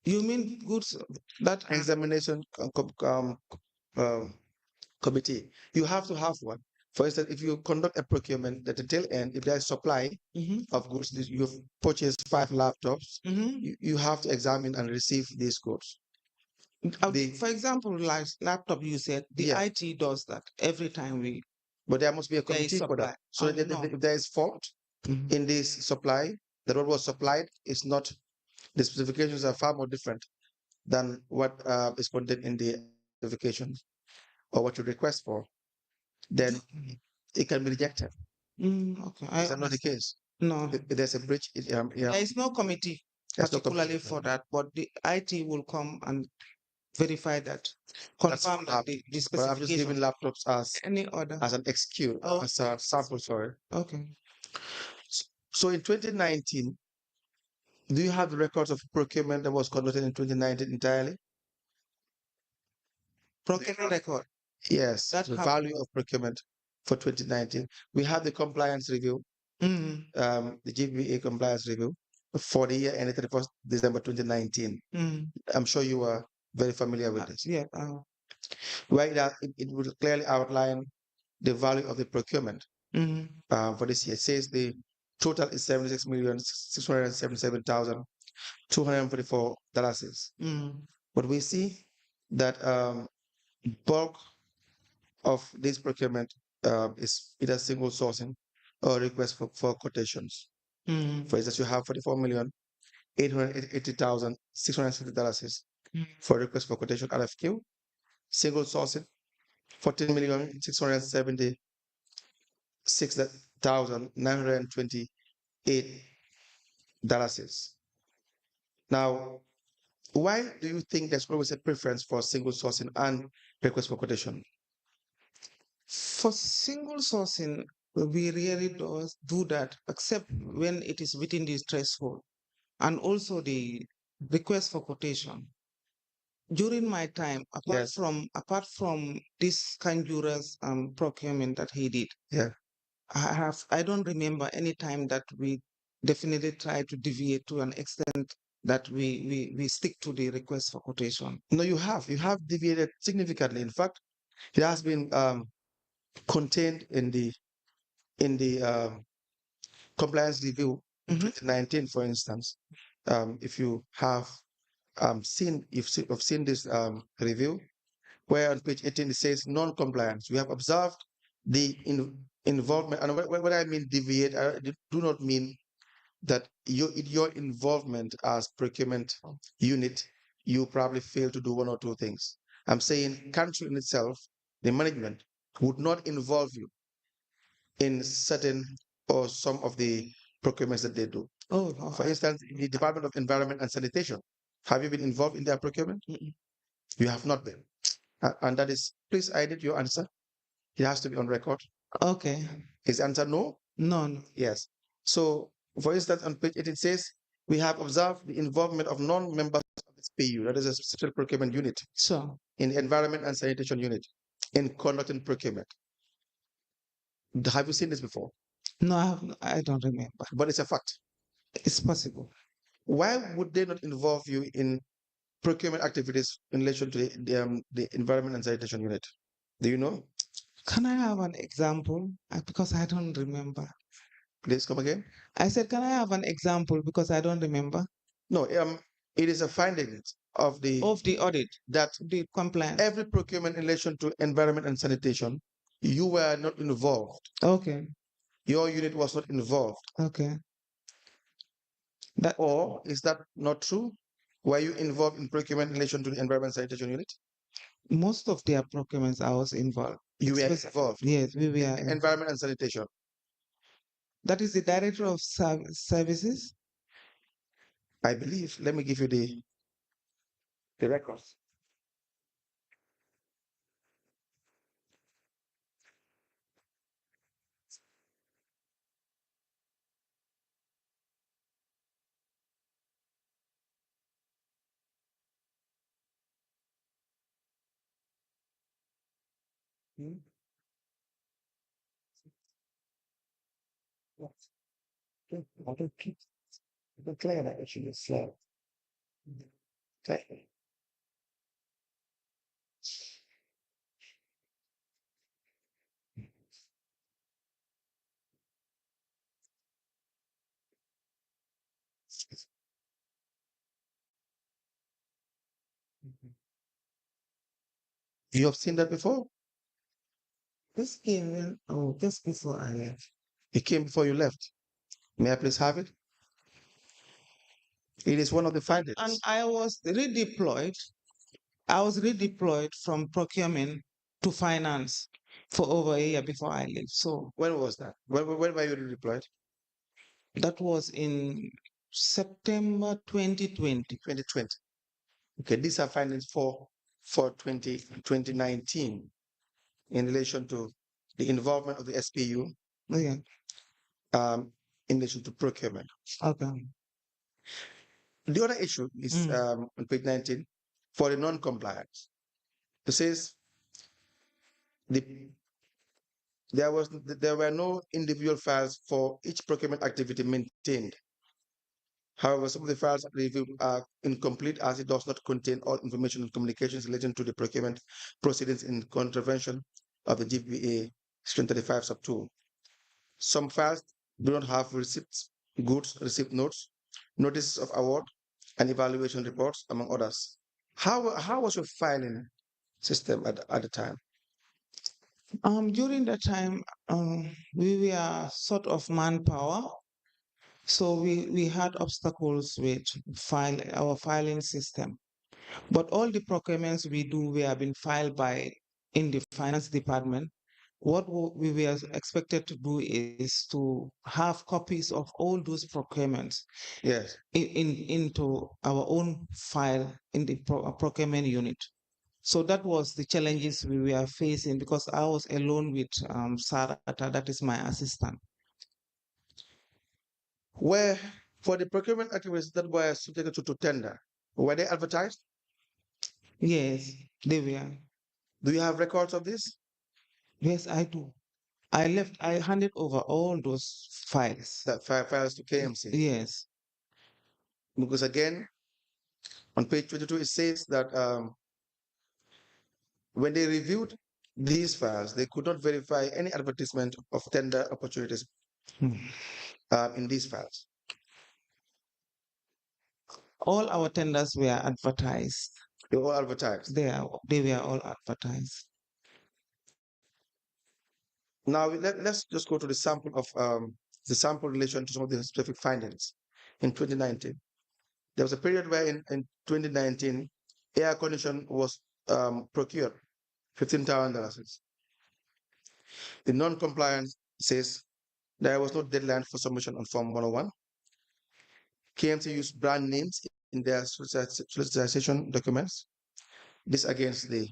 Speaker 6: You mean goods that are
Speaker 4: Examination committee, you have to have one. For instance, if you conduct a procurement at the tail end, if there's supply of goods, you've purchased 5 laptops, you have to examine and receive these goods.
Speaker 6: for example, like laptop, you said the
Speaker 4: Yeah.
Speaker 6: IT does that every time
Speaker 4: But there must be a
Speaker 6: there is
Speaker 4: committee for that.
Speaker 6: supply.
Speaker 4: So that
Speaker 6: No.
Speaker 4: if there is fault in this supply, that what was supplied is not, the specifications are far more different than what is contained in the specifications or what you request for, then it can be rejected.
Speaker 6: Okay.
Speaker 4: Is that not the case?
Speaker 6: No.
Speaker 4: If there's a breach,
Speaker 6: There is no committee
Speaker 4: there's no
Speaker 6: particularly
Speaker 4: committee.
Speaker 6: for that, but the IT will come and verify that,
Speaker 4: That's
Speaker 6: confirm
Speaker 4: what
Speaker 6: that
Speaker 4: happened.
Speaker 6: the
Speaker 4: But I'm just giving
Speaker 6: specifications.
Speaker 4: laptops
Speaker 6: Any other?
Speaker 4: as an excuse,
Speaker 6: Oh,
Speaker 4: as a sample, sorry.
Speaker 6: okay.
Speaker 4: So in 2019, do you have the records of procurement that was conducted in 2019 entirely?
Speaker 6: Procurement record.
Speaker 4: Yes,
Speaker 6: That
Speaker 4: the
Speaker 6: happened.
Speaker 4: value of procurement for 2019. We have the compliance review, the GBA compliance review for the year ended 31st December 2019. I'm sure you are very familiar with this.
Speaker 6: Yeah.
Speaker 4: Right, that it will clearly outline the value of the procurement for this year. It says the total is $76,677,244. But we see that bulk of this procurement is either single sourcing or request for quotations. For instance, you have $44,880,660 for request for quotation RFQ. Single sourcing, $14,676,928. Now, why do you think there's always a preference for single sourcing and request for quotation?
Speaker 6: For single sourcing, we really do that, except when it is within the threshold, and also the request for quotation. During my time, apart from this Kanjura's procurement that he did, I don't remember any time that we definitely try to deviate to an extent that we stick to the request for quotation.
Speaker 4: No, you have deviated significantly. In fact, it has been contained in the compliance review in 2019, for instance. If you have seen this review, where on page 18 it says non-compliance. We have observed the involvement, and what I mean deviate, I do not mean that your involvement as procurement unit, you probably fail to do one or two things. I'm saying country in itself, the management would not involve you in certain or some of the procurements that they do. For instance, the Department of Environment and Sanitation, have you been involved in their procurement? You have not been. And that is, please edit your answer. It has to be on record.
Speaker 6: Okay.
Speaker 4: Is answer no?
Speaker 6: No.
Speaker 4: Yes. So, for instance, on page 8 it says, we have observed the involvement of non-members of the SPU, that is a Special Procurement Unit,
Speaker 6: Sure.
Speaker 4: in Environment and Sanitation Unit, in conducting procurement. Have you seen this before?
Speaker 6: No, I don't remember.
Speaker 4: But it's a fact.
Speaker 6: It's possible.
Speaker 4: Why would they not involve you in procurement activities in relation to the Environment and Sanitation Unit? Do you know?
Speaker 6: Can I have an example? Because I don't remember.
Speaker 4: Please come again.
Speaker 6: I said, can I have an example? Because I don't remember.
Speaker 4: No, it is a finding of the
Speaker 6: audit,
Speaker 4: that
Speaker 6: the compliance.
Speaker 4: every procurement in relation to environment and sanitation, you were not involved.
Speaker 6: Okay.
Speaker 4: Your unit was not involved.
Speaker 6: Okay.
Speaker 4: Or is that not true? Were you involved in procurement in relation to the environment and sanitation unit?
Speaker 6: Most of their procurements I was involved.
Speaker 4: You were involved.
Speaker 6: Yes, we were.
Speaker 4: Environment and sanitation.
Speaker 6: That is the director of services.
Speaker 4: I believe. Let me give you the records. Clear that actually slow. Clear. You have seen that before?
Speaker 6: This came in, just before I left.
Speaker 4: It came before you left. May I please have it? It is one of the findings.
Speaker 6: And I was redeployed. I was redeployed from procurement to finance for over a year before I left. So
Speaker 4: when was that? When were you redeployed?
Speaker 6: That was in September 2020.
Speaker 4: 2020. Okay, these are findings for 2019 in relation to the involvement of the SPU
Speaker 6: Okay.
Speaker 4: In relation to procurement.
Speaker 6: Okay.
Speaker 4: The other issue is on page 19 for the non-compliance. It says there were no individual files for each procurement activity maintained. However, some of the files reviewed are incomplete as it does not contain all information and communications relating to the procurement proceedings in contravention of the GPA Section 35 sub 2. Some files do not have receipts, goods, receipt notes, notices of award, and evaluation reports, among others. How was your filing system at the time?
Speaker 6: During that time, we were sort of manpower. So we had obstacles with our filing system. But all the procurements we do, we have been filed in the finance department. What we were expected to do is to have copies of all those procurements into our own file in the procurement unit. So that was the challenges we were facing because I was alone with Sarata, that is my assistant.
Speaker 4: Where for the procurement activities that were subjected to tender, were they advertised?
Speaker 6: Yes, they were.
Speaker 4: Do you have records of this?
Speaker 6: Yes, I do. I handed over all those files.
Speaker 4: That files to KMC?
Speaker 6: Yes.
Speaker 4: Because again, on page 22, it says that when they reviewed these files, they could not verify any advertisement of tender opportunities in these files.
Speaker 6: All our tenders were advertised.
Speaker 4: They were all advertised?
Speaker 6: They were all advertised.
Speaker 4: Now, let's just go to the sample of the sample relation to some of the specific findings in 2019. There was a period where in 2019, air condition was procured, $15,000. The non-compliance says there was no deadline for submission on Form 101. KMC used brand names in their solicitation documents. This against the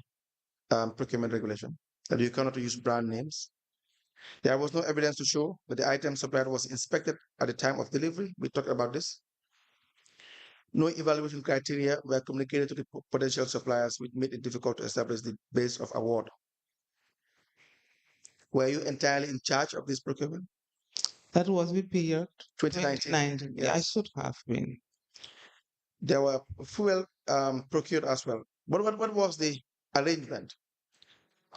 Speaker 4: procurement regulation, that you cannot use brand names. There was no evidence to show that the item supplied was inspected at the time of delivery. We talked about this. No evaluation criteria were communicated to the potential suppliers, which made it difficult to establish the base of award. Were you entirely in charge of this procurement?
Speaker 6: That was the period
Speaker 4: 2019.
Speaker 6: Yeah, I
Speaker 4: Yes.
Speaker 6: should have been.
Speaker 4: There were fuel procured as well. But what was the arrangement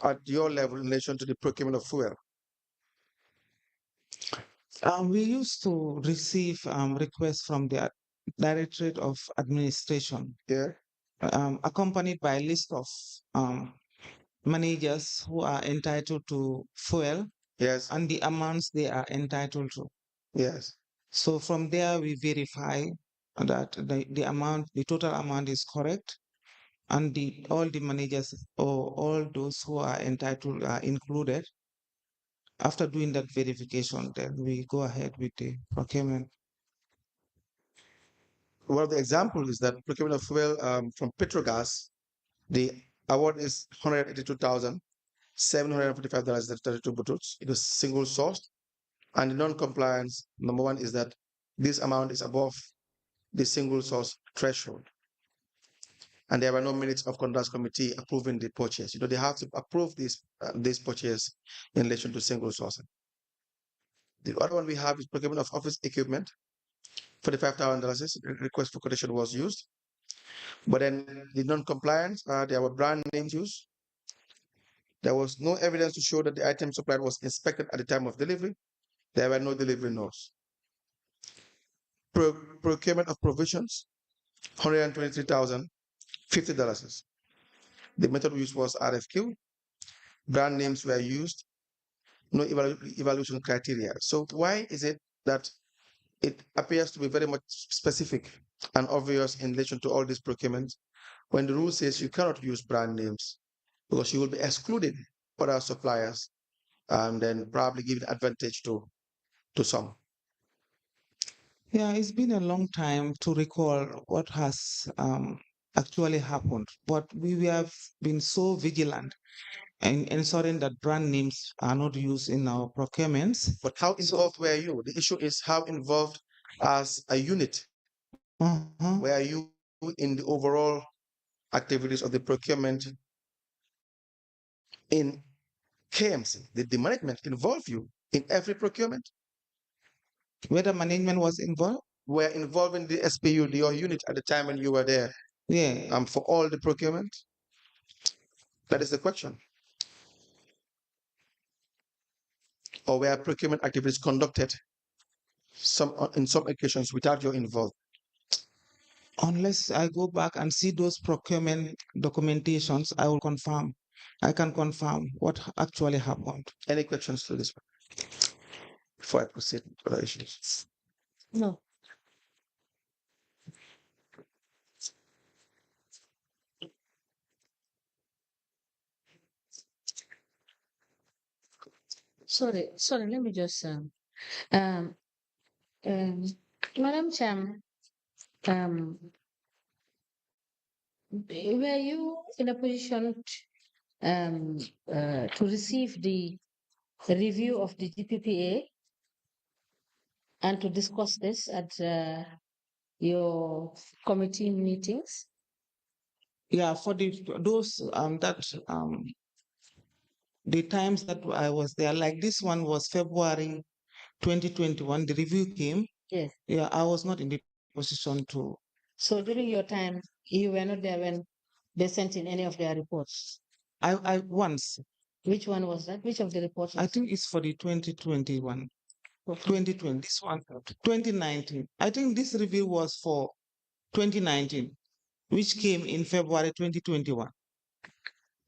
Speaker 4: at your level in relation to the procurement of fuel?
Speaker 6: We used to receive requests from the Directorate of Administration,
Speaker 4: Yeah.
Speaker 6: accompanied by a list of managers who are entitled to fuel
Speaker 4: Yes.
Speaker 6: and the amounts they are entitled to.
Speaker 4: Yes.
Speaker 6: So from there, we verify that the total amount is correct, and all the managers or all those who are entitled are included. After doing that verification, then we go ahead with the procurement.
Speaker 4: One of the examples is that procurement of fuel from Petrogas, the award is $182,745 bottles. It is single sourced. And the non-compliance, number one, is that this amount is above the single source threshold. And there were no minutes of conduct committee approving the purchase. They have to approve this purchase in relation to single sourcing. The other one we have is procurement of office equipment. $45,000 request for quotation was used. But then the non-compliance, there were brand names used. There was no evidence to show that the item supplied was inspected at the time of delivery. There were no delivery notes. Procurement of provisions, $123,050. The method used was RFQ. Brand names were used. No evaluation criteria. So why is it that it appears to be very much specific and obvious in relation to all these procurements when the rule says you cannot use brand names because you will be excluding other suppliers and then probably giving advantage to some?
Speaker 6: Yeah, it's been a long time to recall what has actually happened, but we have been so vigilant in ensuring that brand names are not used in our procurements.
Speaker 4: But how involved were you? The issue is how involved as a unit were you in the overall activities of the procurement in KMC? Did the management involve you in every procurement?
Speaker 6: Whether management was involved?
Speaker 4: Were involved in the SPU, your unit at the time when you were there?
Speaker 6: Yeah.
Speaker 4: For all the procurement? That is the question. Or were procurement activities conducted in some occasions without your involvement?
Speaker 6: Unless I go back and see those procurement documentations, I will confirm. I can confirm what actually happened.
Speaker 4: Any questions to this one before I proceed to other issues?
Speaker 2: No. Sorry, let me just um Madam Cham, were you in a position to receive the review of the GPPA and to discuss this at your committee meetings?
Speaker 6: Yeah, for those the times that I was there, like this one was February 2021, the review came.
Speaker 2: Yes.
Speaker 6: Yeah, I was not in the position to.
Speaker 2: So during your time, you were not there when they sent in any of their reports?
Speaker 6: I once.
Speaker 2: Which one was that? Which of the reports?
Speaker 6: I think it's for the 2021. 2020, this one, 2019. I think this review was for 2019, which came in February 2021.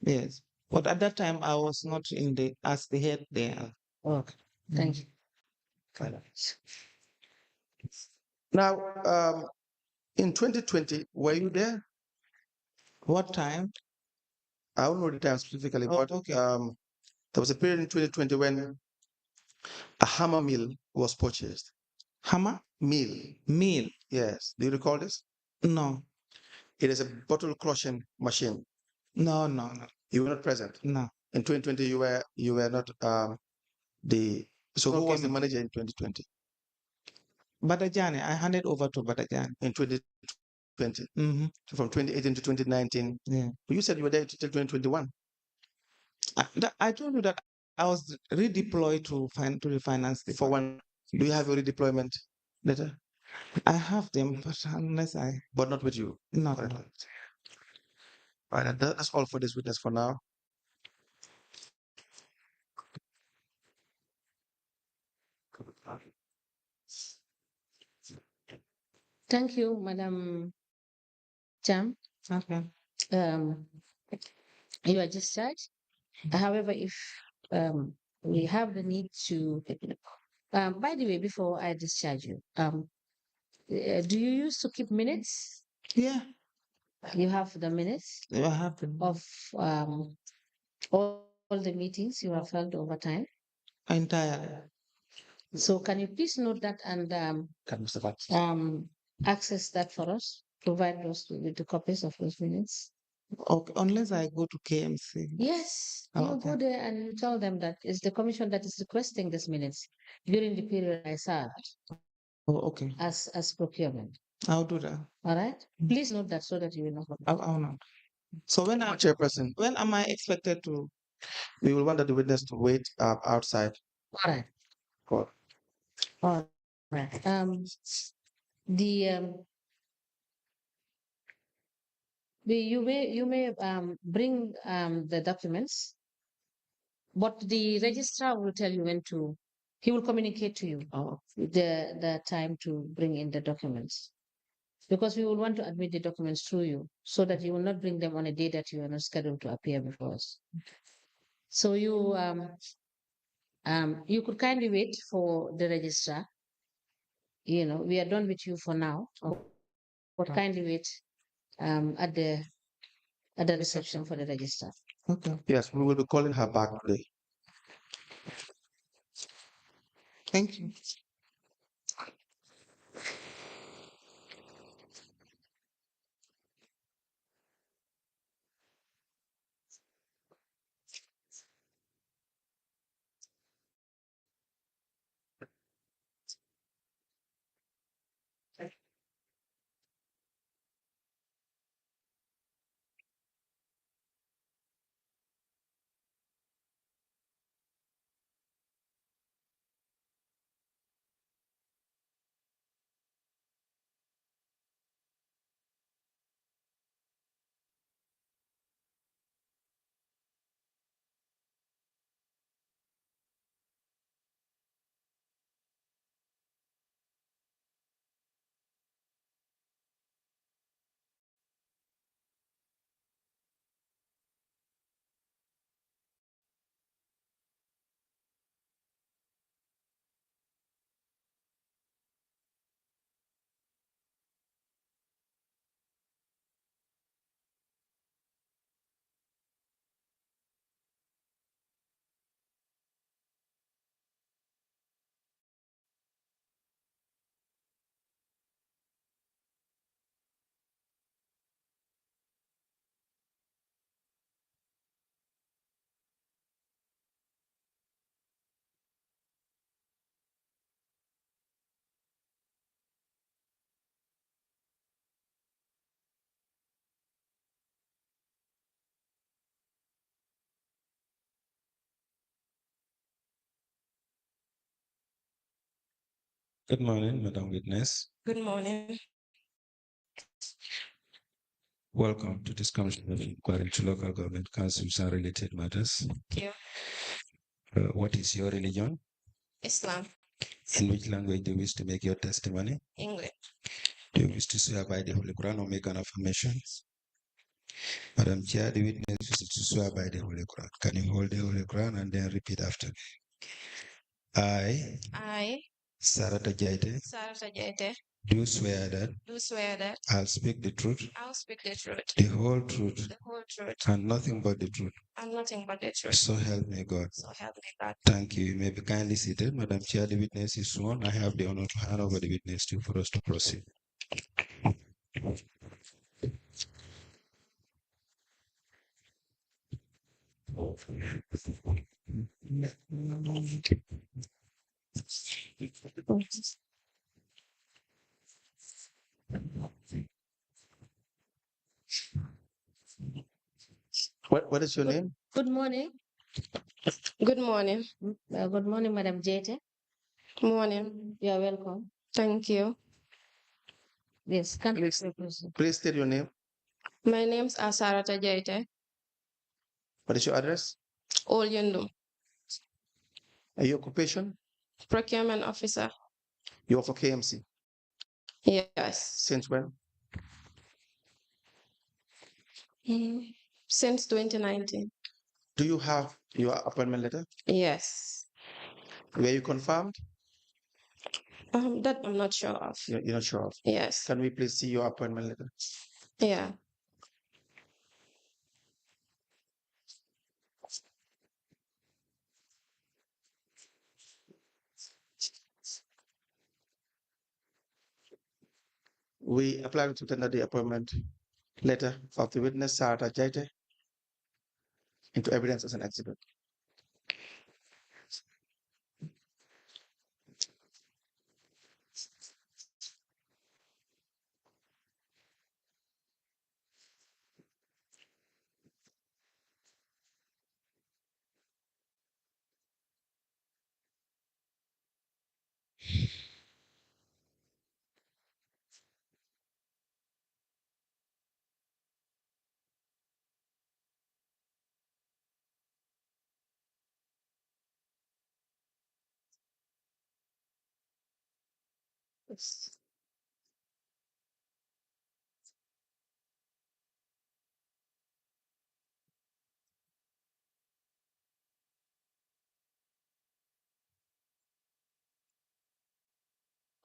Speaker 6: Yes. But at that time, I was not as the head there.
Speaker 2: Okay. Thank you.
Speaker 4: Now, in 2020, were you there?
Speaker 6: What time?
Speaker 4: I don't know the time specifically, but
Speaker 6: okay.
Speaker 4: There was a period in 2020 when a hammer mill was purchased.
Speaker 6: Hammer?
Speaker 4: Mill.
Speaker 6: Mill.
Speaker 4: Yes. Do you recall this?
Speaker 6: No.
Speaker 4: It is a bottle crushing machine.
Speaker 6: No.
Speaker 4: You were not present.
Speaker 6: No.
Speaker 4: In 2020, you were not the. So who was the manager in 2020?
Speaker 6: Badajani. I handed over to Badajani.
Speaker 4: In 2020. 20.
Speaker 6: Mm-hmm.
Speaker 4: So from 2018 to 2019.
Speaker 6: Yeah.
Speaker 4: But you said you were there till 2021.
Speaker 6: I told you that I was redeployed to refinance the
Speaker 4: For one, do you have your redeployment letter?
Speaker 6: I have them, but unless
Speaker 4: But not with you.
Speaker 6: not.
Speaker 4: All right, and that's all for this witness for now.
Speaker 2: Thank you, Madam Cham.
Speaker 6: Okay.
Speaker 2: Um, you are discharged. However, if we have the need to, by the way, before I discharge you, do you used to keep minutes?
Speaker 6: Yeah,
Speaker 2: You have the minutes
Speaker 6: I have them
Speaker 2: of all the meetings you have held over time.
Speaker 6: entirely.
Speaker 2: So can you please note that and
Speaker 4: Mr. Fox.
Speaker 2: access that for us? Provide us with the copies of those minutes.
Speaker 6: Okay, unless I go to KMC.
Speaker 2: Yes,
Speaker 6: Oh,
Speaker 2: you
Speaker 6: okay.
Speaker 2: go there and you tell them that it's the commission that is requesting these minutes during the period I served
Speaker 6: Oh, okay.
Speaker 2: as procurement.
Speaker 6: I'll do that.
Speaker 2: All right. Please note that so that you will not forget.
Speaker 6: I'll not. So
Speaker 4: Chairperson,
Speaker 6: when am I expected to?
Speaker 4: we will want the witness to wait outside.
Speaker 2: All right.
Speaker 4: For
Speaker 2: All right. The you may bring the documents, but the registrar will tell you when to. He will communicate to you the time to bring in the documents, because we will want to admit the documents through you, so that you will not bring them on a day that you are not scheduled to appear before us. So you could kindly wait for the registrar. You know, we are done with you for now, but kindly wait at the reception for the registrar.
Speaker 6: Okay.
Speaker 4: yes, we will be calling her back today.
Speaker 6: Thank you.
Speaker 1: Good morning, Madam Witness.
Speaker 7: Good morning.
Speaker 1: Welcome to this commission of inquiry into local government councils and related matters.
Speaker 7: Thank you.
Speaker 1: What is your religion?
Speaker 7: Islam,
Speaker 1: In which language do you wish to make your testimony?
Speaker 7: English.
Speaker 1: Do you wish to swear by the Holy Quran or make an affirmation? Madam Chair, the witness wishes to swear by the Holy Quran. Can you hold the Holy Quran and then repeat after me? I, Sarata Jaiteh,
Speaker 7: Sarata Jaiteh,
Speaker 1: do swear that
Speaker 7: do swear that
Speaker 1: I'll speak the truth,
Speaker 7: I'll speak the truth,
Speaker 1: the whole truth,
Speaker 7: the whole truth,
Speaker 1: and nothing but the truth.
Speaker 7: and nothing but the truth.
Speaker 1: So help me God.
Speaker 7: So help me God.
Speaker 1: Thank you. You may be kindly seated. Madam Chair, the witness is sworn. I have the honor to hand over the witness to you for us to proceed.
Speaker 4: What is your name?
Speaker 2: Good morning.
Speaker 8: Good morning.
Speaker 2: Good morning, Madam Jaiteh.
Speaker 8: Morning.
Speaker 2: You are welcome.
Speaker 8: Thank you.
Speaker 2: Yes, can
Speaker 4: Please,
Speaker 2: please.
Speaker 4: please state your name.
Speaker 8: My name's Sarata Jaiteh,
Speaker 4: What is your address?
Speaker 8: Old Yundum,
Speaker 4: And your occupation?
Speaker 8: procurement officer.
Speaker 4: You are for KMC.
Speaker 8: Yes.
Speaker 4: Since when?
Speaker 8: Since 2019.
Speaker 4: Do you have your appointment letter?
Speaker 8: Yes.
Speaker 4: Were you confirmed?
Speaker 8: That I'm not sure of.
Speaker 4: You're not sure of.
Speaker 8: Yes.
Speaker 4: Can we please see your appointment letter?
Speaker 8: Yeah.
Speaker 4: We apply to tender the appointment letter of the witness Sarata Jaiteh into evidence as an exhibit.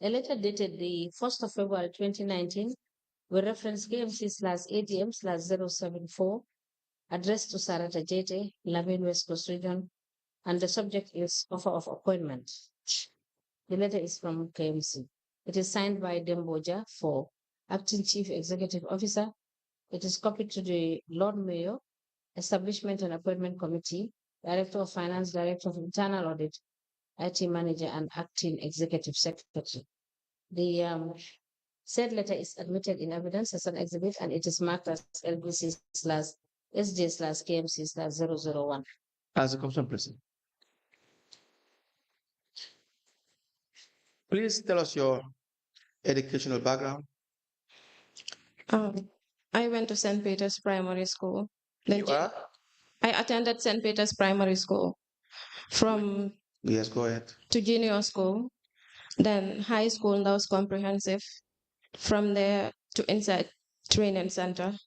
Speaker 2: A letter dated the 1st of February 2019 with reference KMC/ADM/074 addressed to Sarata Jaiteh, Lamin West Coast Region, and the subject is offer of appointment. The letter is from KMC. It is signed by Demboja for Acting Chief Executive Officer. It is copied to the Lord Mayor, Establishment and Appointment Committee, Director of Finance, Director of Internal Audit, IT Manager, and Acting Executive Secretary. The said letter is admitted in evidence as an exhibit, and it is marked as LBC/SJ/KMC/001.
Speaker 4: As a commission president. Please tell us your educational background.
Speaker 8: I went to St. Peter's Primary School. Then
Speaker 4: You are?
Speaker 8: I attended St. Peter's Primary School from
Speaker 4: Yes, go ahead.
Speaker 8: to junior school, then high school, that was comprehensive. From there to Inside Training Center,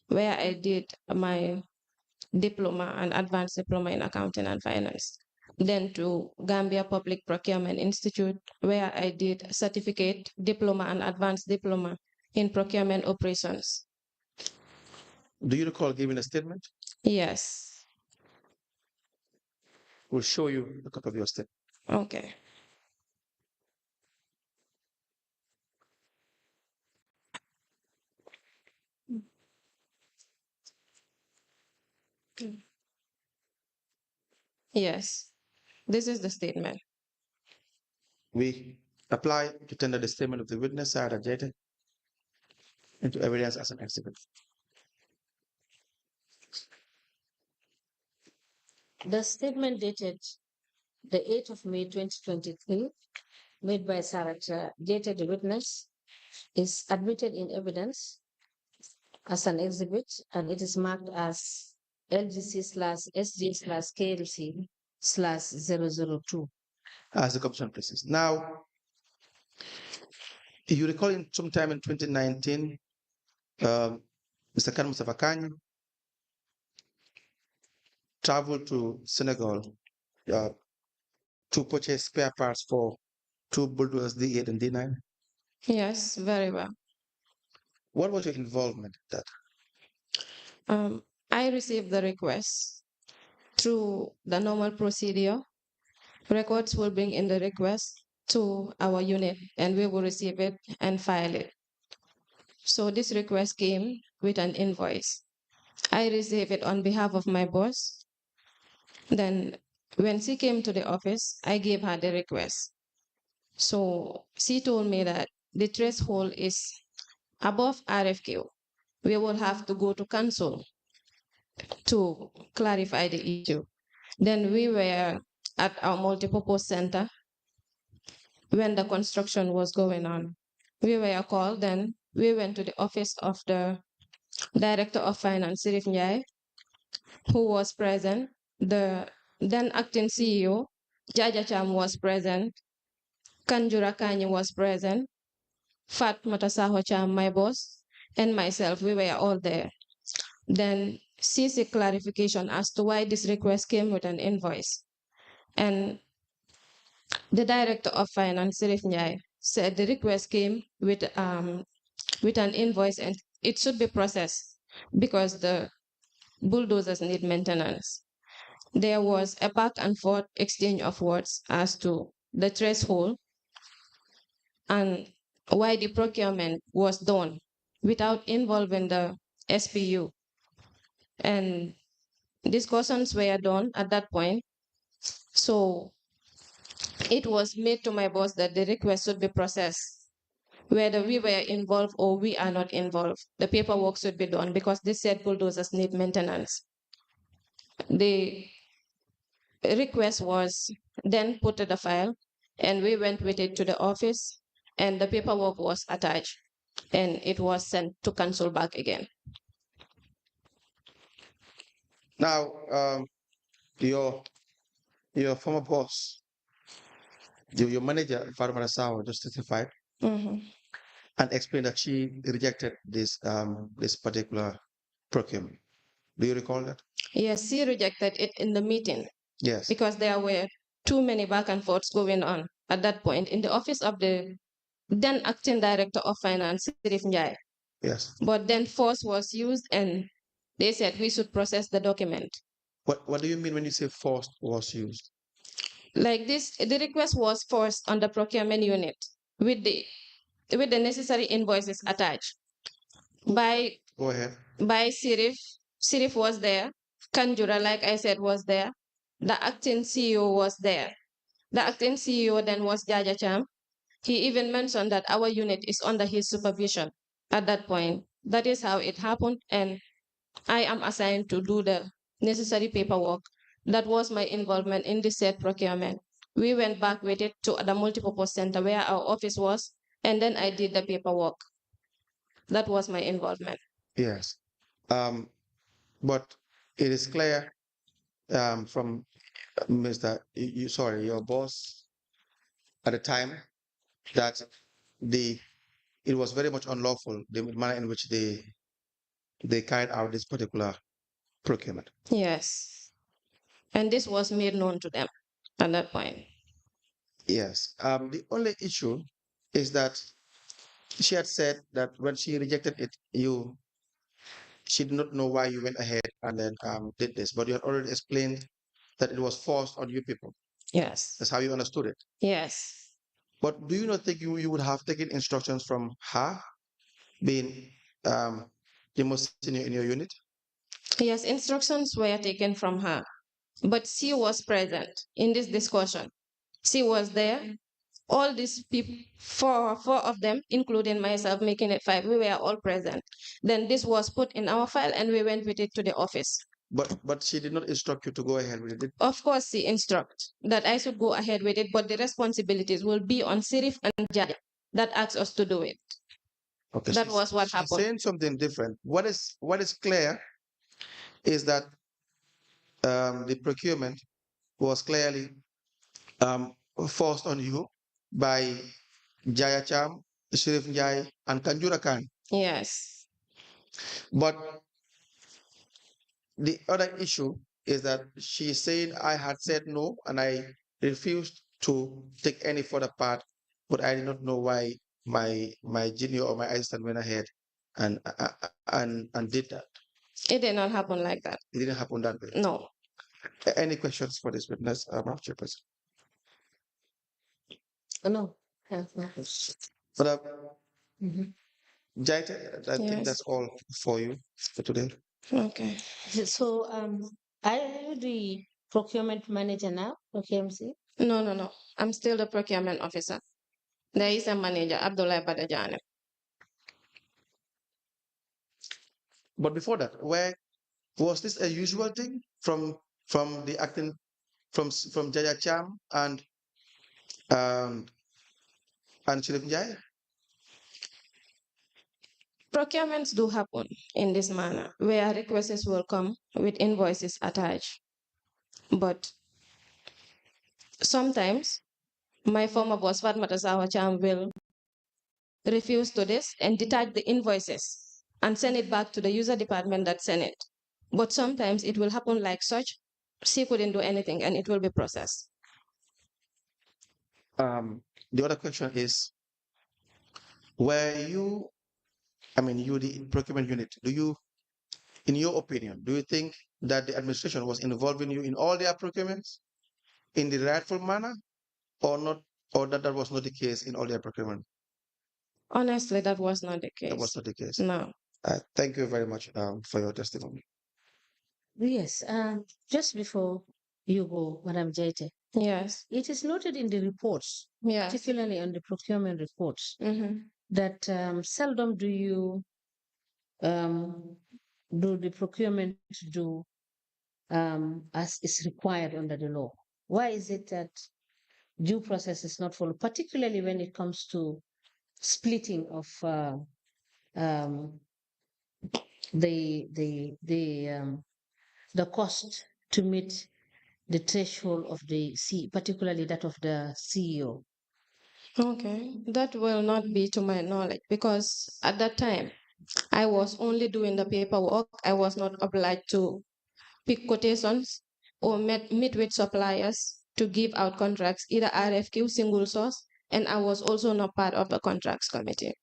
Speaker 8: where I did my diploma and advanced diploma in accounting and finance. Then to Gambia Public Procurement Institute, where I did certificate, diploma, and advanced diploma in procurement operations.
Speaker 4: Do you recall giving a statement?
Speaker 8: Yes.
Speaker 4: We'll show you a copy of your statement.
Speaker 8: Okay. Yes. This is the statement.
Speaker 4: We apply to tender the statement of the witness, Sarata Jaiteh, into evidence as an exhibit.
Speaker 2: The statement dated the 8th of May 2023, made by Sarata Jaiteh, the witness, is admitted in evidence as an exhibit, and it is marked as LGC/SG/KLC/002.
Speaker 4: As the commission places. Now, you recall in sometime in 2019, Mr. Khan Mustafa Khan traveled to Senegal to purchase spare parts for two bulldozers, D8 and D9.
Speaker 8: Yes, very well.
Speaker 4: What was your involvement in that?
Speaker 8: I received the request through the normal procedure. Records will bring in the request to our unit and we will receive it and file it. So this request came with an invoice. I received it on behalf of my boss. Then when she came to the office, I gave her the request. So she told me that the threshold is above RFQ. We will have to go to council to clarify the issue. Then we were at our multipurpose center when the construction was going on. We were called, then we went to the office of the Director of Finance, Sirif Njai, who was present. The then acting CEO, Jaja Cham, was present. Kanjura Kanyi was present. Fatoumata Saho Cham, my boss, and myself, we were all there. Then CC clarification as to why this request came with an invoice. And the Director of Finance, Sirif Njai, said the request came with an invoice and it should be processed because the bulldozers need maintenance. There was a back and forth exchange of words as to the threshold and why the procurement was done without involving the SPU. And discussions were done at that point. So it was made to my boss that the request should be processed. Whether we were involved or we are not involved, the paperwork should be done because they said bulldozers need maintenance. The request was then put to the file and we went with it to the office and the paperwork was attached and it was sent to council back again.
Speaker 4: Now, your former boss, your manager, Fatoumata Saho, just testified and explained that she rejected this this particular procurement. Do you recall that?
Speaker 8: Yes, she rejected it in the meeting.
Speaker 4: Yes.
Speaker 8: Because there were too many back and forths going on at that point in the office of the then acting director of finance, Sirif Njai.
Speaker 4: Yes.
Speaker 8: But then force was used and they said we should process the document.
Speaker 4: What do you mean when you say force was used?
Speaker 8: Like this, the request was forced on the procurement unit with the necessary invoices attached.
Speaker 4: Go ahead.
Speaker 8: By Sirif. Sirif was there. Kanjura, like I said, was there. The acting CEO was there. The acting CEO then was Jaja Cham. He even mentioned that our unit is under his supervision at that point. That is how it happened. And I am assigned to do the necessary paperwork. That was my involvement in the said procurement. We went back with it to the multipurpose center where our office was, and then I did the paperwork. That was my involvement.
Speaker 4: Yes. But it is clear from Mr. Your boss at the time that it was very much unlawful the manner in which they carried out this particular procurement.
Speaker 8: Yes. And this was made known to them at that point.
Speaker 4: Yes. The only issue is that she had said that when she rejected it, she did not know why you went ahead and then did this, but you had already explained that it was forced on you people.
Speaker 8: Yes.
Speaker 4: That's how you understood it.
Speaker 8: Yes.
Speaker 4: But do you not think you would have taken instructions from her, being the most senior in your unit?
Speaker 8: Yes, instructions were taken from her, but she was present in this discussion. She was there. All these people, four of them, including myself, making it 5, we were all present. Then this was put in our file and we went with it to the office.
Speaker 4: But she did not instruct you to go ahead with it.
Speaker 8: Of course, she instructed that I should go ahead with it, but the responsibilities will be on Sirif and Jaja that asked us to do it.
Speaker 4: Okay,
Speaker 8: that was what
Speaker 4: she's
Speaker 8: happened.
Speaker 4: saying something different. What is clear is that the procurement was clearly forced on you by Jaya Cham, Shirif Njai, and Kanjura Khan.
Speaker 8: Yes.
Speaker 4: But the other issue is that she's saying I had said no and I refused to take any further part, but I did not know why my junior or my assistant went ahead and did that.
Speaker 8: It did not happen like that.
Speaker 4: It didn't happen that way.
Speaker 8: No.
Speaker 4: Any questions for this witness, Chairperson?
Speaker 2: No.
Speaker 4: But
Speaker 2: Mhm.
Speaker 4: Jaite, I think
Speaker 8: Yes.
Speaker 4: that's all for you for today.
Speaker 8: Okay.
Speaker 2: So, are you the procurement manager now for KMC?
Speaker 8: No. I'm still the procurement officer. There is a manager, Abdullah Badajane.
Speaker 4: But before that, where Was this a usual thing from the acting from Jaya Cham um, and Chilip Njai?
Speaker 8: Procurements do happen in this manner, where requests will come with invoices attached. But sometimes my former boss, Fatoumatta Saho Cham, will refuse to this and detach the invoices and send it back to the user department that sent it. But sometimes it will happen like such. She couldn't do anything and it will be processed.
Speaker 4: The other question is, were you, I mean, you, the procurement unit, do you, in your opinion, do you think that the administration was involving you in all their procurements in the rightful manner or not, or that was not the case in all their procurement?
Speaker 8: Honestly, that was not the
Speaker 4: That was
Speaker 8: case.
Speaker 4: not the case.
Speaker 8: No.
Speaker 4: Thank you very much for your testimony.
Speaker 2: Yes, just before you go, Madam Jaite,
Speaker 8: Yes.
Speaker 2: it is noted in the reports,
Speaker 8: Yes.
Speaker 2: particularly on the procurement reports,
Speaker 8: Mm-hmm.
Speaker 2: that seldom do you do the procurement do as is required under the law. Why is it that due process is not followed, particularly when it comes to splitting of um, the cost to meet the threshold of the particularly that of the CEO?
Speaker 8: Okay. That will not be to my knowledge because at that time I was only doing the paperwork. I was not obliged to pick quotations or meet with suppliers to give out contracts, either RFQ, single source, and I was also not part of the contracts committee.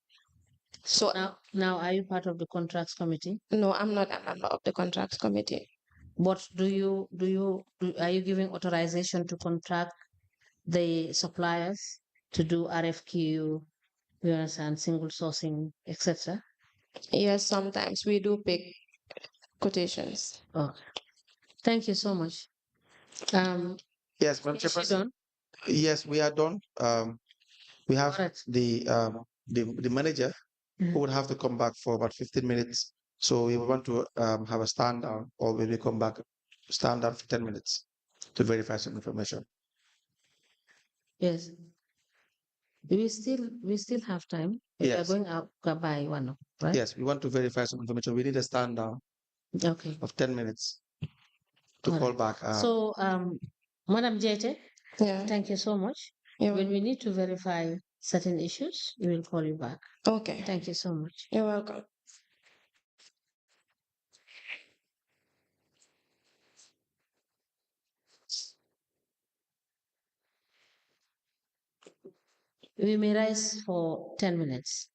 Speaker 8: So
Speaker 2: Now are you part of the contracts committee?
Speaker 8: no, I'm not a member of the contracts committee.
Speaker 2: What are you giving authorization to contract the suppliers to do RFQ, you understand, single sourcing, etc.?
Speaker 8: Yes, sometimes we do pick quotations.
Speaker 2: Okay. Thank you so much.
Speaker 4: Yes, Madam
Speaker 2: Is she
Speaker 4: Chairperson.
Speaker 2: done?
Speaker 4: Yes, we are done. We have
Speaker 2: Alright.
Speaker 4: the manager who would have to come back for about 15 minutes. So we want to have a stand down, or maybe come back, stand down for 10 minutes to verify some information.
Speaker 2: Yes. We still have time. We are
Speaker 4: Yes.
Speaker 2: going out by 1, right?
Speaker 4: Yes, we want to verify some information. We need a stand down
Speaker 2: Okay.
Speaker 4: of 10 minutes to
Speaker 2: All
Speaker 4: call
Speaker 2: right.
Speaker 4: back.
Speaker 2: So, Madam Jete,
Speaker 8: Yeah.
Speaker 2: thank you so much.
Speaker 8: You're
Speaker 2: When we need to verify certain issues, we will call you back.
Speaker 8: okay.
Speaker 2: Thank you so much.
Speaker 8: You're welcome.
Speaker 2: We may rise for 10 minutes.